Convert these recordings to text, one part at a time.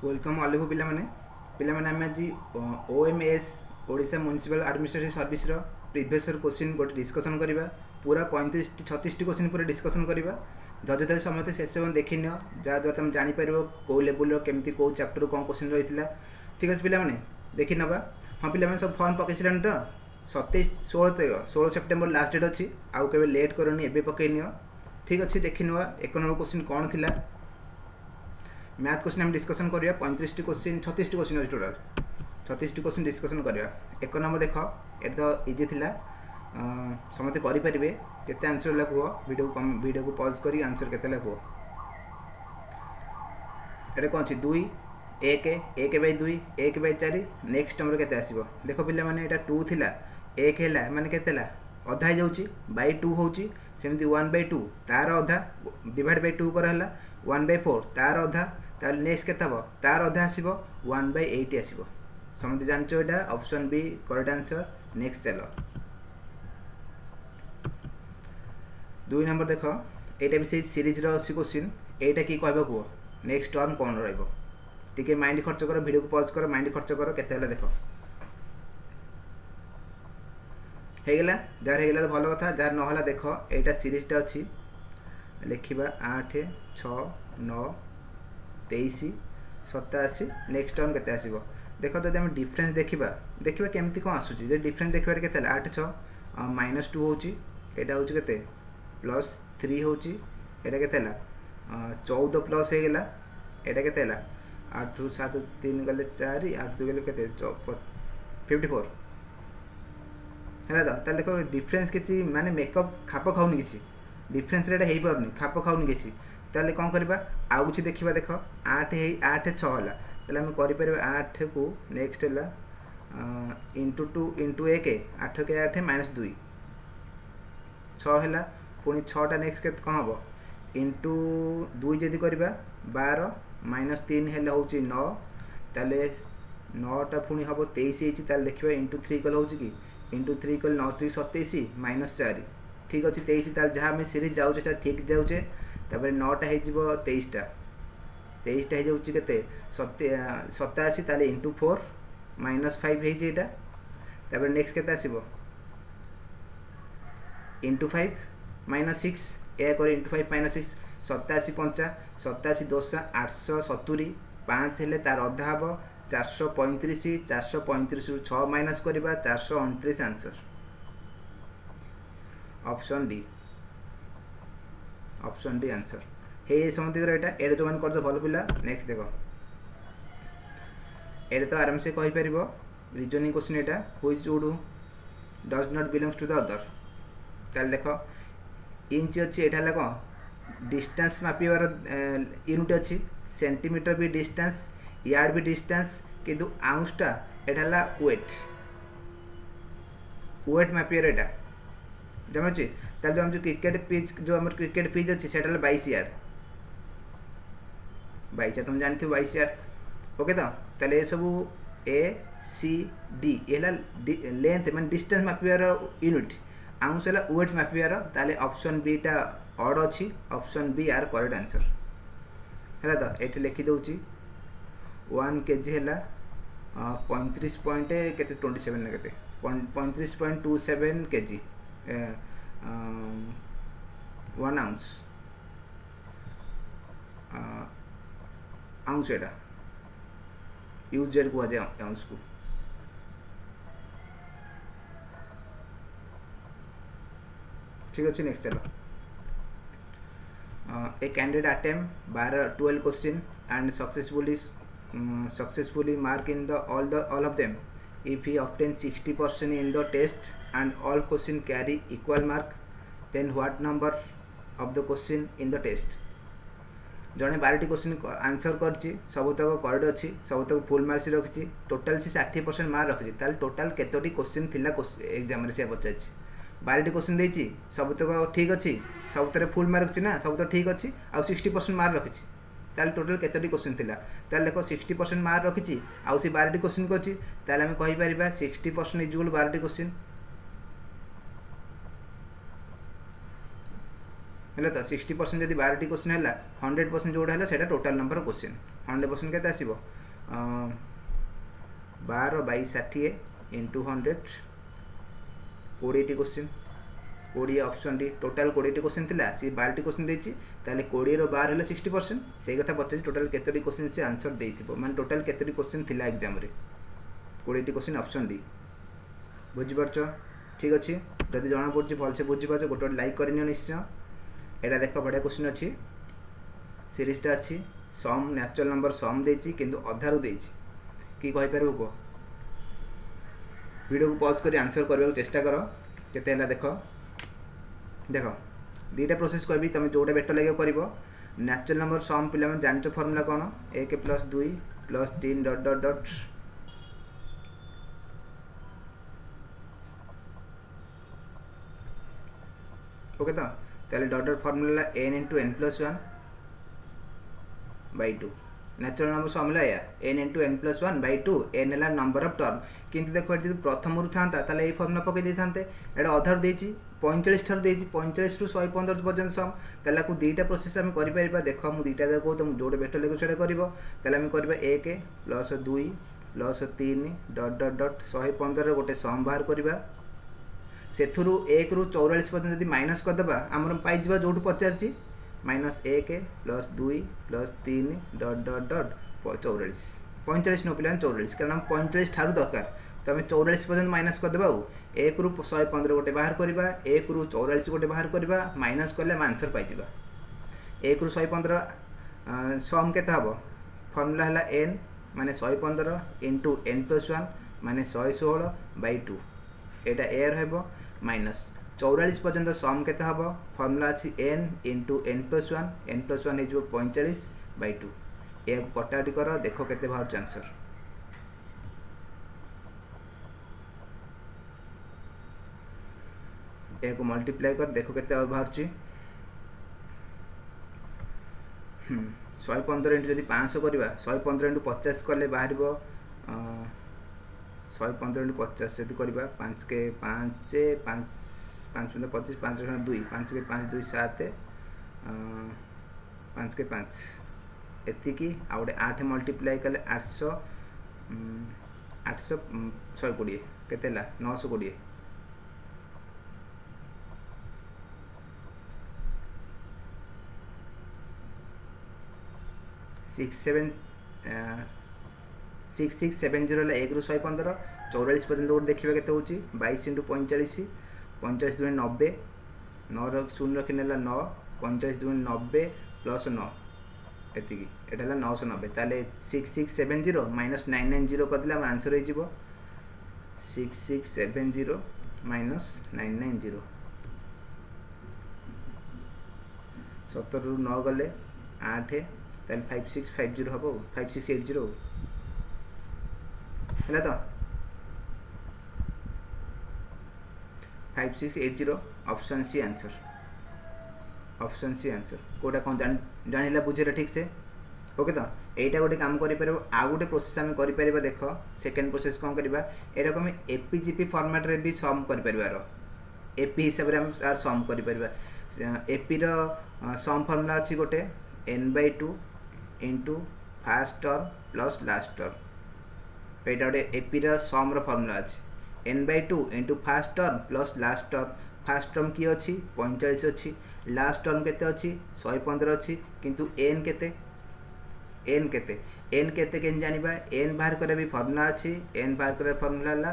Welcome all of पिलाने आम आज OMS Odisha municipal administrative service previous question गोटे डिस्कसन करवा पूरा 35-36 क्वेश्चन पूरा डिस्कसन करवा धैर्य समस्त शेष देखी नि जहाँद्वारा तुम जापर कौ लेवल केमती कौ चैप्टर कौन क्वेश्चन रही है। ठीक अच्छे पे देखी नवा। हाँ पे सब फॉर्म पकई सारे तो 16 सेप्टेम्बर लास्ट डेट अच्छी आउ के लेट करनी एवं पकई नि। ठीक अच्छे देखी नवा। 1 नंबर क्वेश्चन कौन थी मैथ क्वेश्चन हम डिस्कसन करिया 35 क्वेश्चन 36 क्वेश्चन अछि टोटल 36 क्वेश्चन डिस्कसन करिया। 1 नंबर देख ए तो इजी थिला समते करि परिबे केते आंसर ला कहो वीडियो को पॉज करी आंसर केते ला कहो। एटा कोन छी 2 1 1 बाय 2 1 बाय 4 नेक्स्ट नंबर केते आसीबो देखो पिल्ला माने एटा 2 थिला 1 हैला माने केते ला अधा जाउची बाय 2 होउची सेमती 1 बाय 2 तार अधा डिवाइड बाय 2 कर हला 1 बाय 4 तार अधा तार नेक्स्ट केते हबो तार अधा आसीबो 1 बाय 8 आसीबो। समझ जानचो एटा option B correct answer. Next चलो 2 नंबर देखो एटा भी से सीरीज रो अछि क्वेश्चन एटा की कहबो को नेक्स्ट टर्म कोन रहइबो टिके माइंड खर्च करो वीडियो को पॉज करो माइंड खर्च करो केते हला देखो हे गेला जार हे गेला तो भलो कथा जार न हला देखो एटा सीरीज टा अछि लिखिबा 8 6 9 23 87 नेक्स्ट टर्म केते आसीबो देखो तो हम डिफरेंस देखिबा केमती कोन आसुची जे डिफरेंस देखिबा केते 8 6 -2 होची एटा होची केते +3 होची एटा केते ला 14 प्लस हे गेला एटा केते ला 8 रु 7 3 गले 4 8 2 गले केते 54 हैला तो देखो डिफरेंस किछि माने मेकअप खाप खाउनी किछि डिफरेंस रेटा हेई परनी खाप खाउनी किछि ताले कौन करबा आउ कुछ देखिबा देखो 8 8 6 हला ताले हम करि परबा 8 को नेक्स्ट हला इंटू 2 इंटू 1 8 के 8 -2 6 हला पुनी 6 टा नेक्स्ट के कोन हबो इंटू 2 जदी करबा 12 -3 हला होची 9 ताले 9 टा पुनी हबो 23 हेची ताले देखिबा इंटू 3 कल होची की इंटू 3 कल 9 3 27 -4 ठीक अछि 23 ताले जहां में सीरीज जाउचे से ठीक जाउचे तापर 9 टा हे जिवो 23 टा हे जाउची केते 87 ताले इंटू 4 -5 हे जेटा तापर नेक्स्ट केते आसीबो इंटू 5 -6 ए कर इंटू 5 -6 87 5 87 10 870 5 हेले तार अधा हबो 435 435 रु 6 माइनस करबा 429 आंसर ऑप्शन डी आंसर हे समति एटा एडे जो मान कर दो भलो पिला। नेक्स्ट देखो एडे तो आराम से कहि परिबो रीजनिंग क्वेश्चन एटा which would does not belongs to the other चल देखो इंच अछि एटा ला को डिस्टेंस मापिबार यूनिट अछि सेंटीमीटर भी डिस्टेंस यार्ड भी डिस्टेंस किंतु आउंसटा एटा ला वेट मापिबार एटा जमछि ताल जो हम जो क्रिकेट पिच जो हमर क्रिकेट पिच अछि सेटा 22 यार्ड तुम जानथि 22 यार्ड ओके तो ताले ए सब ए सी डी एला लेंथ माने डिस्टेंस मापिबार यूनिट आउंस एला वेट मापिबार ताले ऑप्शन बी टा ऑड अछि ऑप्शन बी आर करेक्ट आंसर हैला तो एठी लिखि दउची 1 केजी हैला 35 पॉइंट केते 27 ना केते 35.27 केजी 1 आउंस आउंस एटा यूजेड को जाए आउंस को ठीक अच्छे। नेक्स्ट चलो a candidate attempt 12 question and successfully mark in all of them if he obtains 60% in the test and all question carry equal mark then what number of the question in the test जने 12 question answer करछि सबतक correct अछि सबतक full marks रखछि total से 60% mark रखछि ताल total केतोटी question थिला exam रे से पचाछि 12 question देछि सबतक ठीक अछि सबतरे फुल मार्क अछि ना सबतक ठीक अछि आ 60% मार्क रखछि ताल टोटल केतोटी क्वेश्चन थिला ताल देखो 60% मार्क रखछि आ से 12 क्वेश्चन को अछि ताल हम कहि परिबा 60% इक्वल 12 क्वेश्चन है तो 60% जब 12 क्वेश्चन है 100% जोड़ा है सेटा टोटाल नंबर क्वेश्चन 100% के आसो 12/60 into 100 20 question 20 option D total 20 question थिला सी 12 क्वेश्चन देछि ताले 20 रो 12 है 60% से कथा पचास टोटाल केतोटी क्वेश्चन से आंसर देइथिबो माने टोटाल केतोटी क्वेश्चन थिला एग्जाम रे 20 क्वेश्चन ऑप्शन डी बुझि परछो ठीक अछि जदि जणा पड़छि भलसे बुझि पाछो गोटे लाइक करनियो निश्चय एटा देखो बडे क्वेश्चन अछि सीरीजटा अछि सम नेचुरल नंबर सम देछि किंतु अधारु देछि कि कहि परबो को वीडियो को पॉज करी आंसर करबा चेष्टा करो केते हला देखो देखो दीटा प्रोसेस कहबी तुम जोटा बेटर लगे कर नेचुरल नंबर सम पिला में जानच फॉर्मूला कौन 1 + 2 + 3 डॉट डॉट डॉट ओके तो ताले dot dot formula n * n + 1/2 natural number formula या n * n + 1/2 n है नंबर ऑफ टर्म किंतु देखो ये प्रथम रु था ताले ये फॉर्मूला पके दी थांते एटा अधार देछि 45 ठार देछि 45 रु 115 पर्यंत सम ताला को दीटा प्रोसेस हम करि परिबा देखो मु दीटा देखो तुम जोडे बेटर लेको सेटा करबो ताले हम करबा 1 + 2 + 3 डॉट डॉट डॉट 115 रे गोटे सम बाहर करबा सेथुरु 1 रु 44 पर्यंत यदि माइनस कर देबा हमर पाइ जिबा जोटु पचारछि -1 + 2 + 3 डॉट डॉट डॉट 44 45 नो पिलान 44 कारण हम 45 ठारू दरकार तो हम 44 पर्यंत माइनस कर देबा 1 रु 115 गोटे बाहर करबा 1 रु 44 गोटे बाहर करबा माइनस करले हम आंसर पाइ जिबा 1 रु 115 सम केते हबो फार्मूला हला n माने 115 * n + 1 माने 116/2 एटा ए रहबो माइनस 44 पर्यंत सम केते हबो फार्मूला अछि n * n + 1 n + 1 इज 45/2 ए कटाटी करो देखो केते बाहर आंसर ए को मल्टीप्लाई कर देखो केते बाहर छि 115 इंटू जदि 500 करबा 115 इंटू 50 करले बाहरबो 115 इंटू 50 जदि करबा 5 के 5 5 5 25 5 2 5 के 5 2 7 5 के 5 एति की आ गोटे 8 मल्टीप्लाई कले 800 800 120 केतेला 920 6670 ला 1 रु 115 44 पर्यंत गोटे देखिबा केते होची 22 * 45 45 * 2 90 9 रो 0 रखिनेला 9 45 * 2 90 + 9 एति की एटाला 990 ताले 6670 - 990 कर दिला हम आंसर हो जिवो 6670 - 990 17 रु 9 गले 8 ताले 5650 हबो 5680 हैला तो 5680 ऑप्शन सी आंसर कोटा कोन जानिला बुझेरा ठीक से ओके तो एटा गोटे काम करि परबो आ गोटे प्रोसेस हम करि परबा देखो सेकंड प्रोसेस कोन करबा एटा को हम एपीजीपी फॉर्मेट रे भी सम करि परबारो एपी हिसाब रे हम आर सम करि परबा एपी रो सम फार्मूला अछि गोटे n/2 into first term plus last term एटा गोटे एपी रो सम रो फार्मूला अछि n/2 into first term plus last term first term की अछि 45 अछि लास्ट टर्म केते अछि 115 अछि किंतु n केते केन जानिबा n बाहर करे भी फार्मूला अछि n बाहर करे फार्मूला ला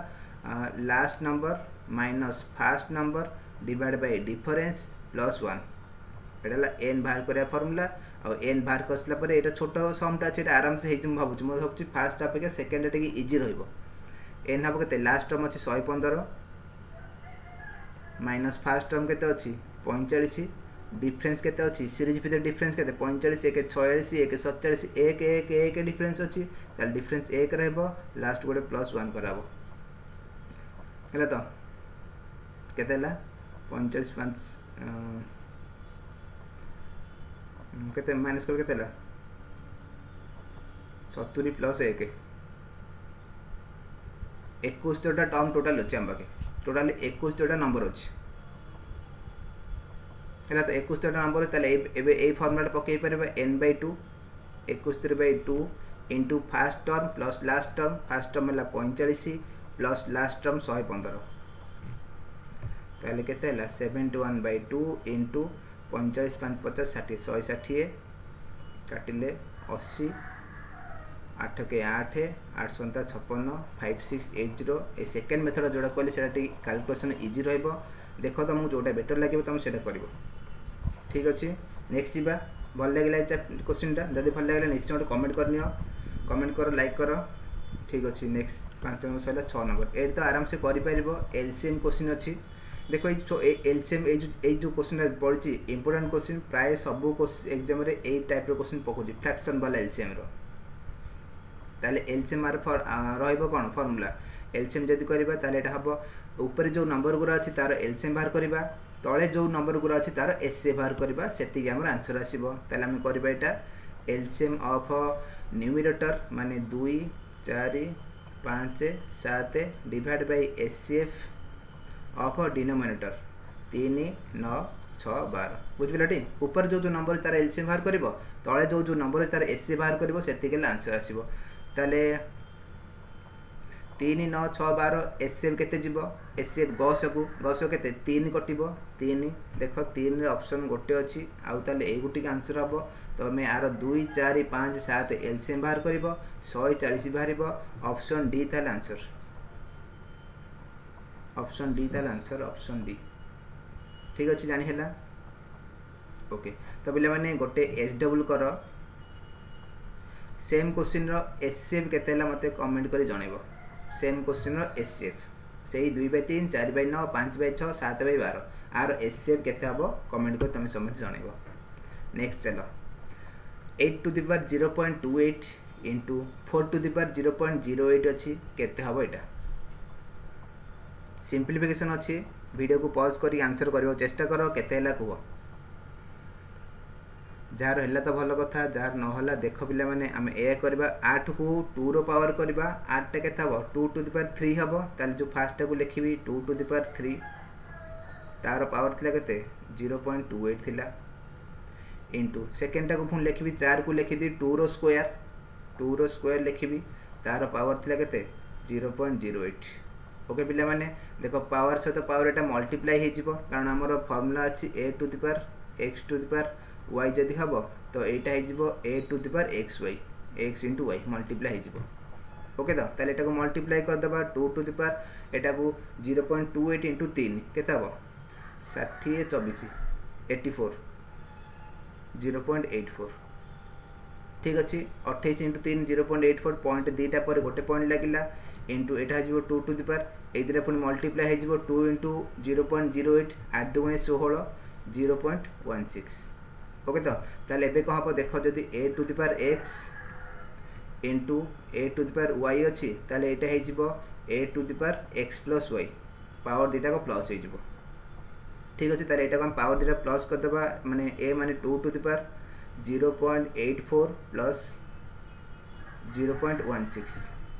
last number minus first number divide by difference plus 1 एटाला n बाहर करे फार्मूला और n बाहर कसला परे एटा छोटो समटा अछि एटा आराम से हेजम भाबुछ म भाबुछ फर्स्ट अपेक्षा सेकंड एटा की इजी रहइबो n हबो केते लास्ट टर्म अछि 115 माइनस फर्स्ट टर्म केते अछि 45 डिफरेंस केते अछि सीरीज भीतर डिफरेंस केते 45 1 46 1 47 1 1 1 डिफरेंस अछि ताल डिफरेंस 1 रहबो लास्ट गोटे प्लस 1 कराबो हैला तो केतेला 45 5 केते माइनस कर केतेला 70 प्लस 1 21 टा टर्म टोटल अछि हम बाके टोटल 21 टा नंबर अछि है तो 71 नंबर ताले फर्मुला पकई पार n/2 71/2 into fast term plus last term fast term है 45 प्लस लास्ट टर्म 115 ताले केते है 71/2 इंटू 45 5 50 60 160 काटिले 80 8 के 8 8 सन्ता 56 5680 ए सेकेंड मेथड जोड़ा कहली से कैलकुलेशन इजी रहिबो देख तो मुझे जोटा बेटर लगे तुम से कर ठीक अच्छे नेक्स्ट जीवा भल लगे क्वेश्चन टा जब भल लगे निश्चय गोटे कमेंट कर नियो कमेंट कर लाइक कर ठीक अच्छे नेक्स्ट 5 नंबर सर 6 नंबर ये तो आराम से कर एलसीएम क्वेश्चन अच्छी देखो एलसीएम जो क्वेश्चन पड़ी इंपोर्टेंट क्वेश्चन प्राय सब एग्जाम यही टाइप क्वेश्चन पकाउछ फ्रैक्शन वाला एलसीएम ताले एलसीएम रहिबो कोन फार्मूला एलसीएम जदि करबा ताले एटा हबो ऊपर जो नंबर गुरा अछि तार एलसीएम बाहर करबा तळे जो नंबर गुरा अछि तार एसए बाहर करबा सेति हमर आंसर आसीबो ताले हम करबा एटा एलसीएम ऑफ न्यूमरेटर माने 2 4 5 7 divide by HCF of denominator 3 9 6 12 बुझिला टी ऊपर जो नंबर तार एलसीएम बाहर करबो तळे जो नंबर तार एसए बाहर करबो सेति के आंसर आसीबो ताले 3 9 6 12 एचसीएफ केते जीवो एचसीएफ गस केते 3 कटिबो 3 देख 3 रे ऑप्शन गोटे अछि आउ ताले ए गुटी के आंसर हबो तो मैं आर 2 4 5 7 एलसीएम बाहर करबो 140 बाहरिबो ऑप्शन डी ताले आंसर ऑप्शन डी ताले आंसर ऑप्शन डी ठीक अछि जानि हैला ओके तो बिले माने गोटे एसडब्ल्यू कर सेम क्वेश्चन रो एचसीएफ केते हला मते कमेंट करी जणैबो सेम क्वेश्चन रो एचसीएफ सेही 2/3 4/9 5/6 7/12 आर एचसीएफ केते हबो कमेंट कर तमे समझ जणैबो नेक्स्ट चलो 8 to the power 0.28 into 4 to the power 0.08 अछि केते हबो एटा सिंपलीफिकेशन अच्छी वीडियो को पॉज करी आंसर करियो चेष्टा करो केते हला कुह जार हला तो भल कथा जार न हला देख पिला माने हम ए करबा 8 को 2 रो पावर करबा 8 टा केते हबो 2 टू द पावर 3 हबो ताल जो फर्स्ट टा को लिखिबी 2 टू द पावर 3 तार पावर थिला केते 0.28 थिला इनटू सेकंड टा को पुन लिखिबी 4 को लिखिदी 2 रो स्क्वायर लिखिबी तार पावर थिला केते 0.08 ओके पिला माने देखो पावर से तो पावर एटा मल्टीप्लाई हे जिवो कारण हमर फार्मूला अछि a to the power x to the power y जदी हबो तो एटा हे जिवो a to the power xy x into y multiply हे जिवो ओके तो ताले एटा को मल्टीप्लाई कर दबा 2 टू द पावर एटा को 0.28 into 3 केता हबो 60 24 84 0.84 ठीक अछि 28 into 3 0.84 पॉइंट दीटा पर गोटे पॉइंट लागिला इंटू एटा जीवो 2 टू द पावर एदिरे पुनी मल्टीप्लाई हे जीवो 2 into 0.08 8 दुगुणे 16 0.16 ओके तो ताले एबे कहबो देखो जदी a to the power x into a to the power y अछि ताले एटा हे जीवो a to the power x plus y power दीटा को प्लस हे जीवो ठीक अछि ताले एटा को हम पावर दीटा प्लस कर देबा माने a माने 2 टू द पावर 0.84 plus 0.16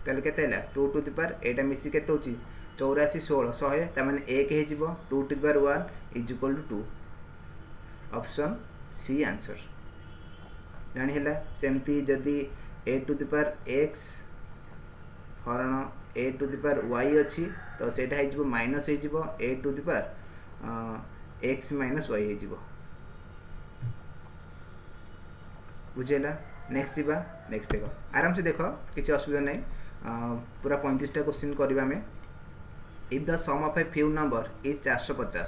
ताले केते हला 2 टू द पावर एटा मिसी केते होची 84 16 100 ता माने 1 हे जीवो 2 to the power 1 is equal to 2 option C answer जानि हला सेमती जदी a to the power x हरण a to the power y अछि तो सेटा हे जीवो माइनस हे जीवो a to the power x minus y हे जीवो बुझेला नेक्स्ट जीवा नेक्स्ट देखो आराम से देखो किसी असुविधा नहीं पूरा 35 टा क्वेश्चन करबा में if the sum of a few number is 450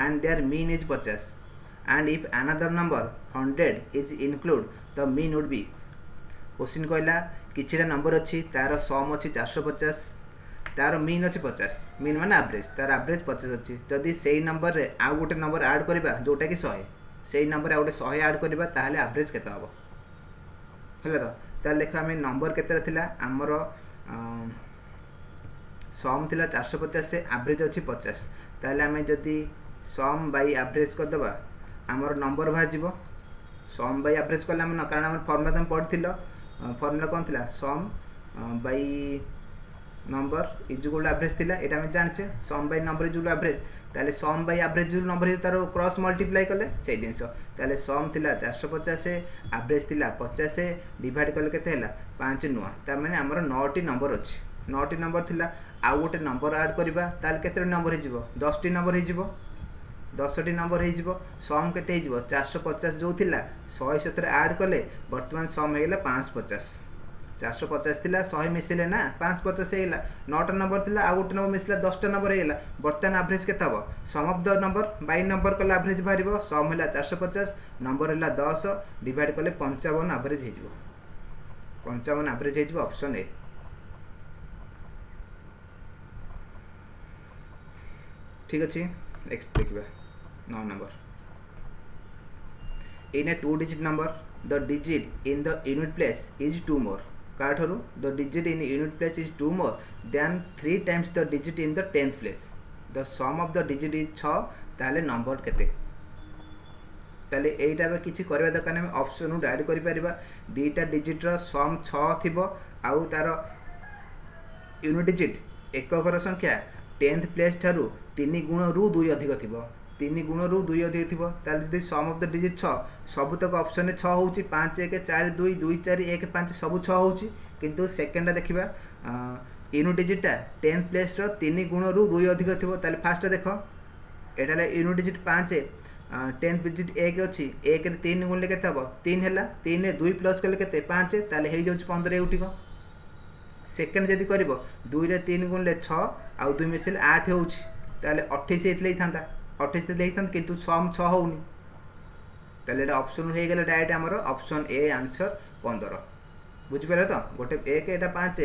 and their mean is 50 and if another number 100 is include the mean would be question कहला किछिरा नंबर अछि तार सम अछि 450 तार मीन अछि 50 मीन माने एवरेज तार एवरेज 50 अछि जदी सेही नंबर रे आ गोटे नंबर ऐड करबा जोटा कि 100 सेही नंबर आ गोटे 100 ऐड करबा ताहले एवरेज केते हबो हला तो ताल देखा हमें नंबर केते थिला हमरो सम थिला 450 से एवरेज अछि 50 ताले हमें जदी सम बाय एवरेज कर दबा हमर नंबर बाहर जीवो सम बाय एवरेज करला हम कारण हमर फार्मूला तुम पढथिलो फार्मूला कोन थिला sum by number is equal to average थिला एटा हम जानचे sum by number is equal to average ताले सम बाय एवरेज जो नंबर तार क्रॉस मल्टीप्लाई कले से जिनस ताले सम थिला 450 एवरेज थिला 50 डिवाइड कले केते हला 5 नुआ ता माने हमर 9 टी नंबर अछि 9 टी नंबर थिला आ गोटे नंबर ऐड करबा ताले केते नंबर हे जिवो 10 टी नंबर हे जिवो 10 टी नंबर हे जिवो सम केते हे जिवो 450 जो थिला 100 सतरे ऐड कले वर्तमान सम हे गेला 550 450 थिला 100 मिसिले ना 550 हेला 9टा नंबर थिला आ गोटे नंबर मिसिला 10टा नंबर हेला वर्तमान एवरेज केते हबो sum of the number by number कले एवरेज बारिबो सम हेला 450 नंबर हेला 10 डिवाइड कले 55 एवरेज हे जिवो 55 एवरेज हे जिवो ऑप्शन ए ठीक अछि नेक्स्ट देखिबा 9 number in a 2 digit number the digit in the unit place is 2 more काठरू the digit in unit place is 2 more than 3 times the digit in the 10th place the sum of the digit is 6 ताले number केते ताले एटा बे किछि करबा दरकार हम option उ add करि परिबा दीटा digit रो सम 6 थिबो आउ तार यूनिट डिजिट एककर संख्या 10th प्लेस थारु 3 गुण रु 2 अधिक थिबो 3 गुण रु 2 अधिक थिबो ताले जदि सम ऑफ द डिजिट 6 सब तक ऑप्शन में 6 होउची 5 1 4 2 2 4 1 5 सब 6 होउची किंतु सेकंड देखिबा यूनिट डिजिट 10th प्लेस रो 3 गुण रु 2 अधिक थिबो ताले फास्ट देखो एटाले यूनिट डिजिट 5 10th डिजिट 1 अछि 1 रे 3 गुण ले केते हबो 3 हैला 3 रे 2 प्लस कले केते 5 ताले हे जाउची 15 उठिको सेकंड जदि करबो 2 रे 3 गुण ले 6 आ 2 मिसिल 8 होउची ताले 28 हेतले थांता 28 हेतले थांता किंतु सम 6 होउनी ताले एटा ऑप्शन हे गेला डायरेक्ट हमर ऑप्शन ए आंसर 15 बुझि परले तो गोटे 1 एटा 5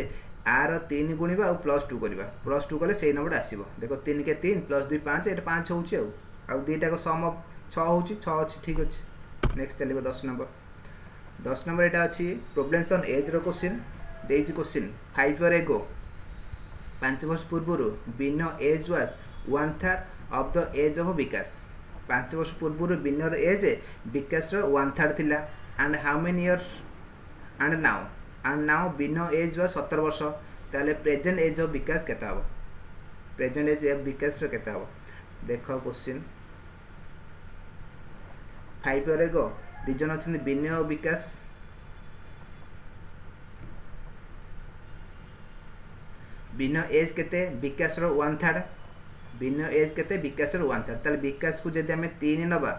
आर 3 गुणिबा और +2 करबा +2 कले सेही नंबर आसीबो देखो 3 के 3 +2 5 एटा 5 होउची आ दुईटा को सम ऑफ 6 होउची 6 अछि ठीक अछि नेक्स्ट चलिबो 10 नंबर एटा अछि प्रॉब्लम्स ऑन एज रो क्वेश्चन देइज क्वेश्चन 5 इयर एगो 5 वर्ष पूर्व Bino age was 1/3 of the age of Vikas 5 वर्ष पूर्व बिनर एज विकास रो 1/3 थिला and how many year and now Bino age was 17 वर्ष ताले प्रेजेंट एज ऑफ विकास केता हो प्रेजेंट एज ऑफ विकास रो केता हो देखो क्वेश्चन 5 इयर एगो दिजन अछन बिनो विकास बिनो एज केते विकास रो 1/3 बिनो एज केते विकास रो 1/3 ताले विकास को जदि हमें 3 नबा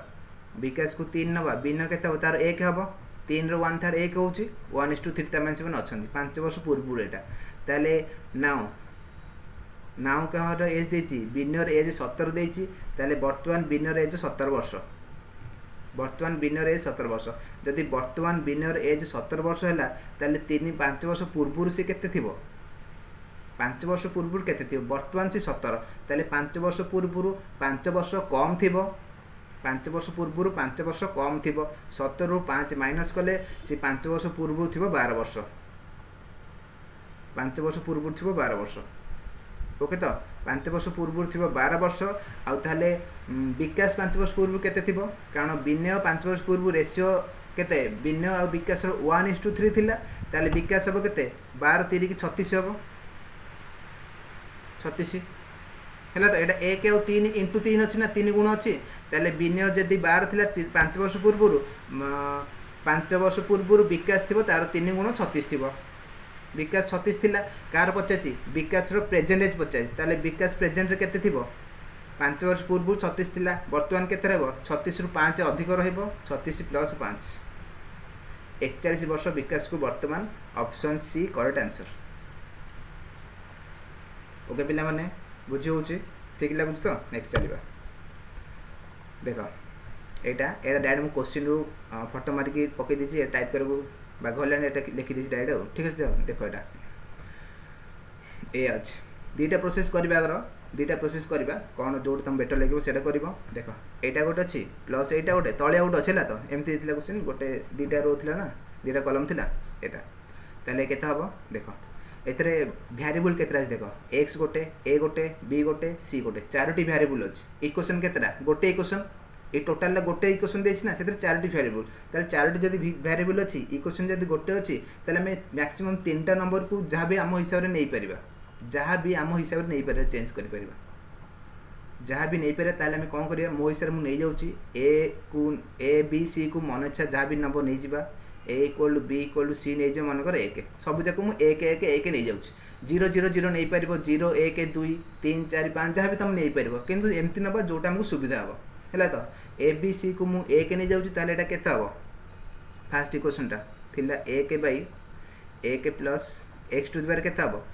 विकास को 3 नबा बिनो केते तार 1 हबो 3 रो 1/3 1 होउची 1:3 तमन से अछन 5 वर्ष पूर्व एटा ताले नाउ कहर एज देची बिनर एज 17 देची ताले वर्तमान बिनर एज 17 वर्ष वर्तमान बिनर एज 17 वर्ष जदि वर्तमान बिनर एज 17 वर्ष हैला ताले 5 वर्ष पूर्व से केते थिबो 5 वर्ष पूर्व केते थिबो वर्तमान से 17 ताले 5 वर्ष पूर्व 5 वर्ष कम थिबो 5 वर्ष पूर्व 5 वर्ष कम थिबो 17 रु 5 माइनस कले से 5 वर्ष पूर्व थिबो 12 वर्ष 5 वर्ष पूर्व थिबो 12 वर्ष ओके तो 5 वर्ष पूर्व थिबो 12 वर्ष आ ताले विकास 5 वर्ष पूर्व केते थिबो कारण बिनय 5 वर्ष पूर्व रेशियो केते बिनय आ विकास रो 1:3 थिला ताले विकास हबो केते 12 3 की 36 हबो 36 हैला तो एटा 1 और 3 * 3 अछि ना 3 गुण अछि ताले बिनय जदि 12 थिला 5 वर्ष पूर्व 5 वर्ष पूर्व विकास थिबो तार 3 गुण 36 थिबो विकास 36 थिला कार पचाची विकास रो प्रेजेंट एज पचाची ताले विकास प्रेजेंट रे केते थिबो 5 वर्ष पूर्व 36 थिला वर्तमान केते रहबो 36 रु 5 अधिक रहबो 36 + 5 41 वर्ष विकास को वर्तमान option C correct answer okay पिला माने बुझी होची ठीक लागु तो नेक्स्ट चलिबा देखो एटा डायरेक्ट मु क्वेश्चन रु फोटो मार के पके दिछि टाइप करबो बागोलन एटा लिखि दिछि डायरेक्ट ठीक है देखो एटा ए आज दीटा प्रोसेस करबा दीटा प्रोसेस करबा कोन जोड तुम बेटर लागबो सेटा करबो देखो एटा गोटे अछि प्लस एटा गोटे तळे गोटे अछला तो एमती दिथिला क्वेश्चन गोटे दीटा रो थिला ना दीटा कॉलम थिला एटा ताले केता हबो देखो एतरे वेरिएबल केतरा देखो x गोटे a गोटे b गोटे c गोटे चारोटी वेरिएबल अछि इक्वेशन केतरा गोटे इक्वेशन ए टोटल ला गोटे इक्वेशन देछि ना सेतरे चारोटी वेरिएबल ताले चारोटी जदी वेरिएबल अछि इक्वेशन जदी गोटे अछि ताले हम मैक्सिमम 3टा नंबर को जहाँ भी हम हिसाब रे नै परिबा जहाँ भी आम हिसाब से नहीं पारे चेंज कर पारिबा जहाँ भी नहीं पारे ताले हम कौन करिया मो हिसाब से नहीं जाउची ए बी सी को मन इच्छा जहाँ भी नंबर नहीं जिबा ए इक्वल बी इक्वल सी नहीं जे मन कर 1 सब जाक मु 1 1 1 नहीं जाउची 0 0 0 नहीं पारिबो 0 1 2 3 4 5 जहाँ भी तुम नहीं पारिबो किंतु एमती नबा जोटा हमको सुविधा हबो हैला तो ए बी सी को मु 1 नहीं जाउची ताले एटा केते हबो फर्स्ट इक्वेशन टा थिला 1 by 1 plus x to the power केते हबो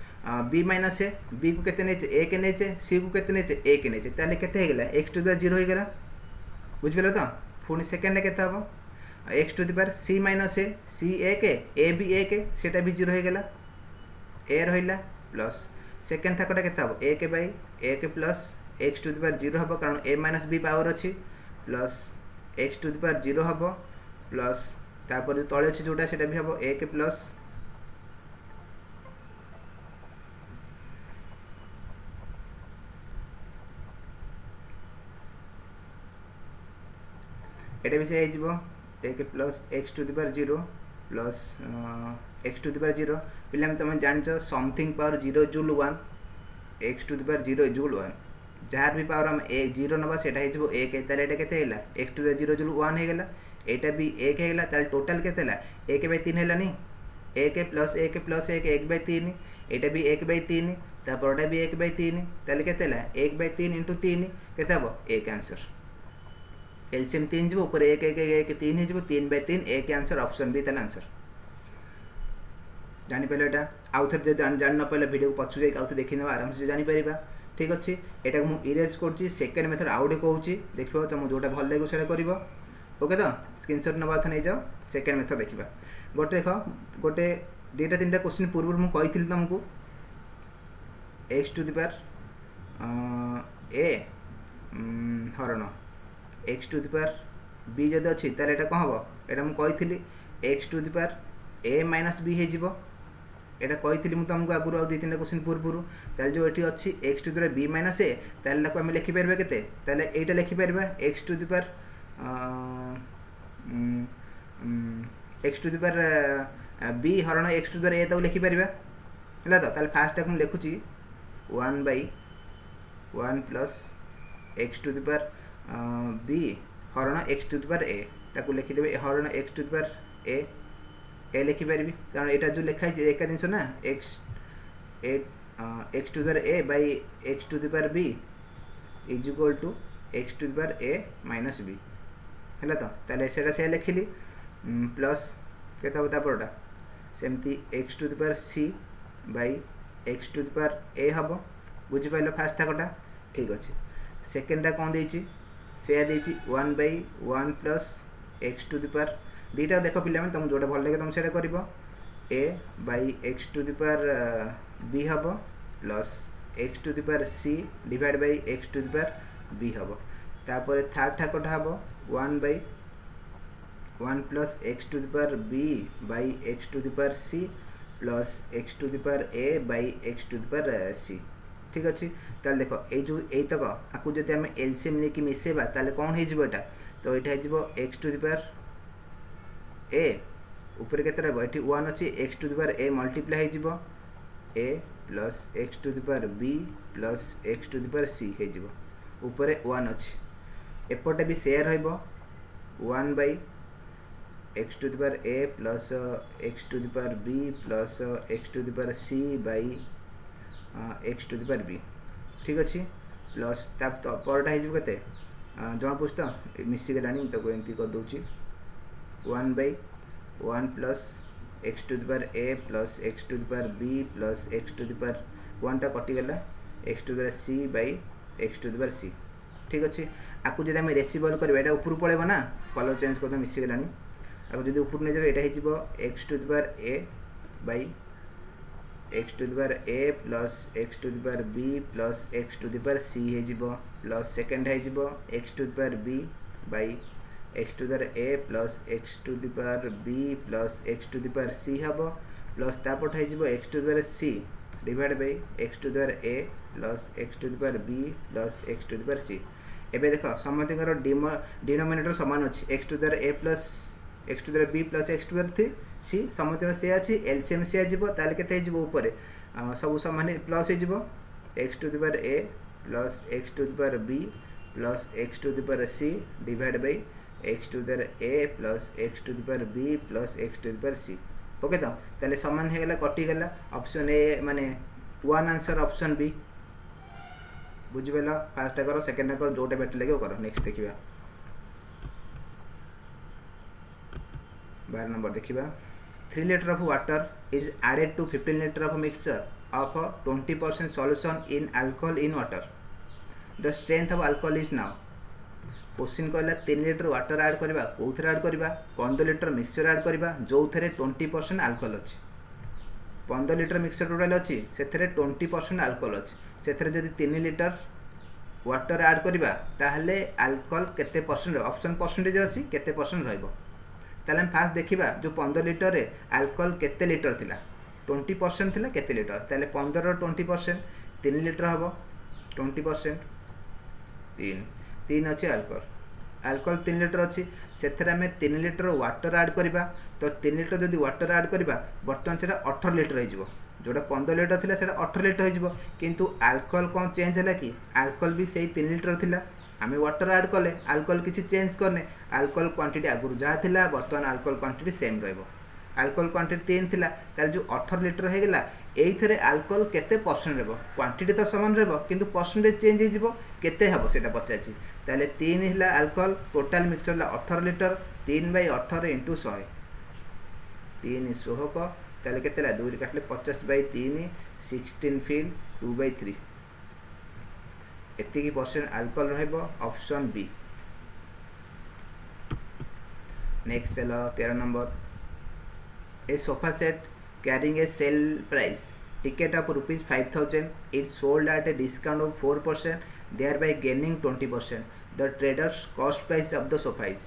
बी माइनस ए बी को केते नेचे 1 नेचे सी को केते नेचे 1 नेचे ताले केते हे गेला x टू द पावर 0 हो गेला बुझ गेला तो पुनी सेकंड केते हबो x to the power c minus a c 1 a भी 1 सेटा भी 0 हो गेला a रहिला प्लस सेकंड थाकटा केते हबो 1 by 1 plus x to the power 0 हबो कारण a माइनस b पावर अछि plus x to the power 0 हबो प्लस तापर जो तळे अछि जोटा सेटा भी हबो 1 प्लस एटा भी से हो 1 plus x to the power 0 plus x to the power 0 पिला में तुम जान समथिंग पावर 0 जूल 1 x टू द पावर 0 जूल 1 जार भी पावर हम 0 नबा सेटा हो 1 ताले एटा केते हैला x टू द 0 जूल 1 हे गेला एटा भी 1 हे गेला ताले टोटल केते हैला 1 बाय 3 हैला नी 1 प्लस 1 प्लस 1 1 बाय 3 एटा भी 1 बाय 3 तापरटा भी 1 बाय 3 ताले केते हैला 1 बाय 3 * 3 केते हबो 1 आंसर एलसीएम 3 जो ऊपर 1 1 1 3 हे जो 3 बाय 3 1 आंसर ऑप्शन बी ताले आंसर जानि पले एटा आउ थर जे जान न पले वीडियो को पछु जाई आउ तो देखि न आराम से जानि परिबा ठीक अछि एटा को मु इरेज करछि सेकंड मेथड आउडे कहूछि देखिबो तुम जोटा भल लागो सेटा करिवो ओके तो स्क्रीनशॉट नबा था नै जाओ सेकंड मेथड देखिबा गोटे देखो गोटे दुटा तीनटा क्वेश्चन पूर्व मु कहिथिल तुमको x to the power a हरण x to the power b जदि अछि ताले एटा कोन हबो एटा मु कहिथिली x to the power a minus b हे जिवो एटा कहिथिली मु तुमको आगुर आ दि तीनटा क्वेश्चन पूर्व ताले जो एठी अछि x to the power b minus a ताले लाको हम लिखि परबे केते ताले एटा लिखि परबा x to the power x to the power b हरण x to the power a तो लिखि परबा हला तो ताले फास्ट तक हम लिखुची 1 by 1 plus x to the power b हरण x to the power a ताको लिखि देबे हरण x to the power a लिखि परबी कारण एटा जो लिखा है एका दिन ना x to the power a by x to the power b is equal to x to the power a minus b हला तो ताले सेटा से लिखिली प्लस केता होता परटा सेमती x to the power c by x to the power a हबो बुझि पाइलो फास्ट थाकटा ठीक अछि सेकंडा कोन देछि से देछि 1 by 1 plus x to the power दीटा देखो पिला में तुम जोटा भल लागे तुम सेटा करिवो a by x to the power b हबो plus x to the power c divide by x to the power b हबो तापर थर्ड थाकटा हबो 1 by 1 plus x to the power b by x to the power c plus x to the power a by x to the power c ठीक अछि ताले देखो ए जो ए तक आकु जते हम एलसीएम लेके मिसेबा ताले कोन हे जिवो एटा तो एटा हे जिवो x to the power a ऊपर केते रहबो एठी 1 अछि x to the power a multiply हे जिवो a plus x to the power b plus x to the power c हे जिवो ऊपर 1 अछि एपटे भी शेयर होइबो 1 by x to the power a plus x to the power b plus x to the power c by x to the power b ठीक अछि प्लस तब तो परटा हे जिवो केते जण पुछता मिसी गेलानी तो एंती कर दोची 1 by 1 plus x to the power a plus x to the power b plus x to the power 1 टा कटि गेला x to the power c by x to the power c ठीक अछि आकु जदि हम रेसिबल करबा एटा ऊपर पळेबो ना कलर चेंज करतो मिसी गेलानी आकु जदि ऊपर नै जाबे एटा हे जिवो x to the power a by x to the power a plus x to the power b plus x to the power c हे जिवो प्लस सेकंड हे जिवो x to the power b by x to the power a plus x to the power b plus x to the power c हबो plus तापट हे जिवो x to the power c divide by x to the power a plus x to the power b plus x to the power c एबे देखो समथिंगर denominator समान अछि x to the power a plus x to the power b plus x to the power c समथिंगर से अछि LCM से जिवो ताले केते जिवो ऊपर सब सामान प्लस हो x to the power a plus x to the power b plus x to the power c divide by x to the power a plus x to the power b plus x to the power c okay. तो ताले सामान हो गला कटिगला option A माने one answer option B बुझिबेला। Fast कर second कर जोटे बेटर लगे कर। नेक्स्ट देखिबा 12 नंबर देखिबा 3 litre of water is added to 15 litre of mixture of 20% solution in alcohol in water the strength of alcohol is now. Question कहला 3 litre water add करबा कोथरे ऐड करबा 15 लीटर मिक्सचर ऐड करबा जो थरे 20% alcohol अछि। 15 litre mixture total अछि सेथरे 20% alcohol अछि। सेथरे जदि 3 लीटर वाटर ऐड करबा ताहले अल्कोहल केते परसेंट ऑप्शन परसेंटेज अछि केते परसेंट रहइबो। ताले हम फास्ट देखिबा जो 15 लीटर रे अल्कोहल केते लीटर थिला 20% थिला केते लीटर ताले 15 रो 20% 3 लीटर हबो 20% 3 अछि अल्कोहल। अल्कोहल 3 लीटर अछि सेथरे हमें 3 लीटर वाटर ऐड करबा तो 3 लीटर जदि वाटर ऐड करबा बर्तमान सेटा 18 लीटर हो जिवो जोटा 15 लीटर थिला सेटा 18 लीटर हो जिवो। किंतु अल्कोहल कोन चेंज हला कि अल्कोहल भी सेही 3 लीटर थिला आमे वाटर ऐड कले अल्कोहल किछि चेंज करने अल्कोहल क्वांटिटी आगुरु जहा थिला बर्तमान अल्कोहल क्वांटिटी सेम रहइबो। अल्कोहल क्वांटिटी 3 थिला ताले जो 18 लीटर हो गेला एइथरे अल्कोहल केते परसेंट रहबो क्वांटिटी तो समान रहबो किंतु परसेंटेज चेंज हो जिवो केते हबो सेटा पचाछि। ताले 3 हिला अल्कोहल टोटल मिक्सचर ला 18 लीटर 3/18 * 100 3 100 को ताले केते ला 2 रे काटले 50/3 16 फिल 2/3 एति की परसेंट अल्कोहल रहइबो ऑप्शन बी। नेक्स्ट चलो 13 number a sofa set carrying a sale price ticket of ₹5,000 is sold at a discount of 4% thereby gaining 20%. The trader's cost price of the sofa is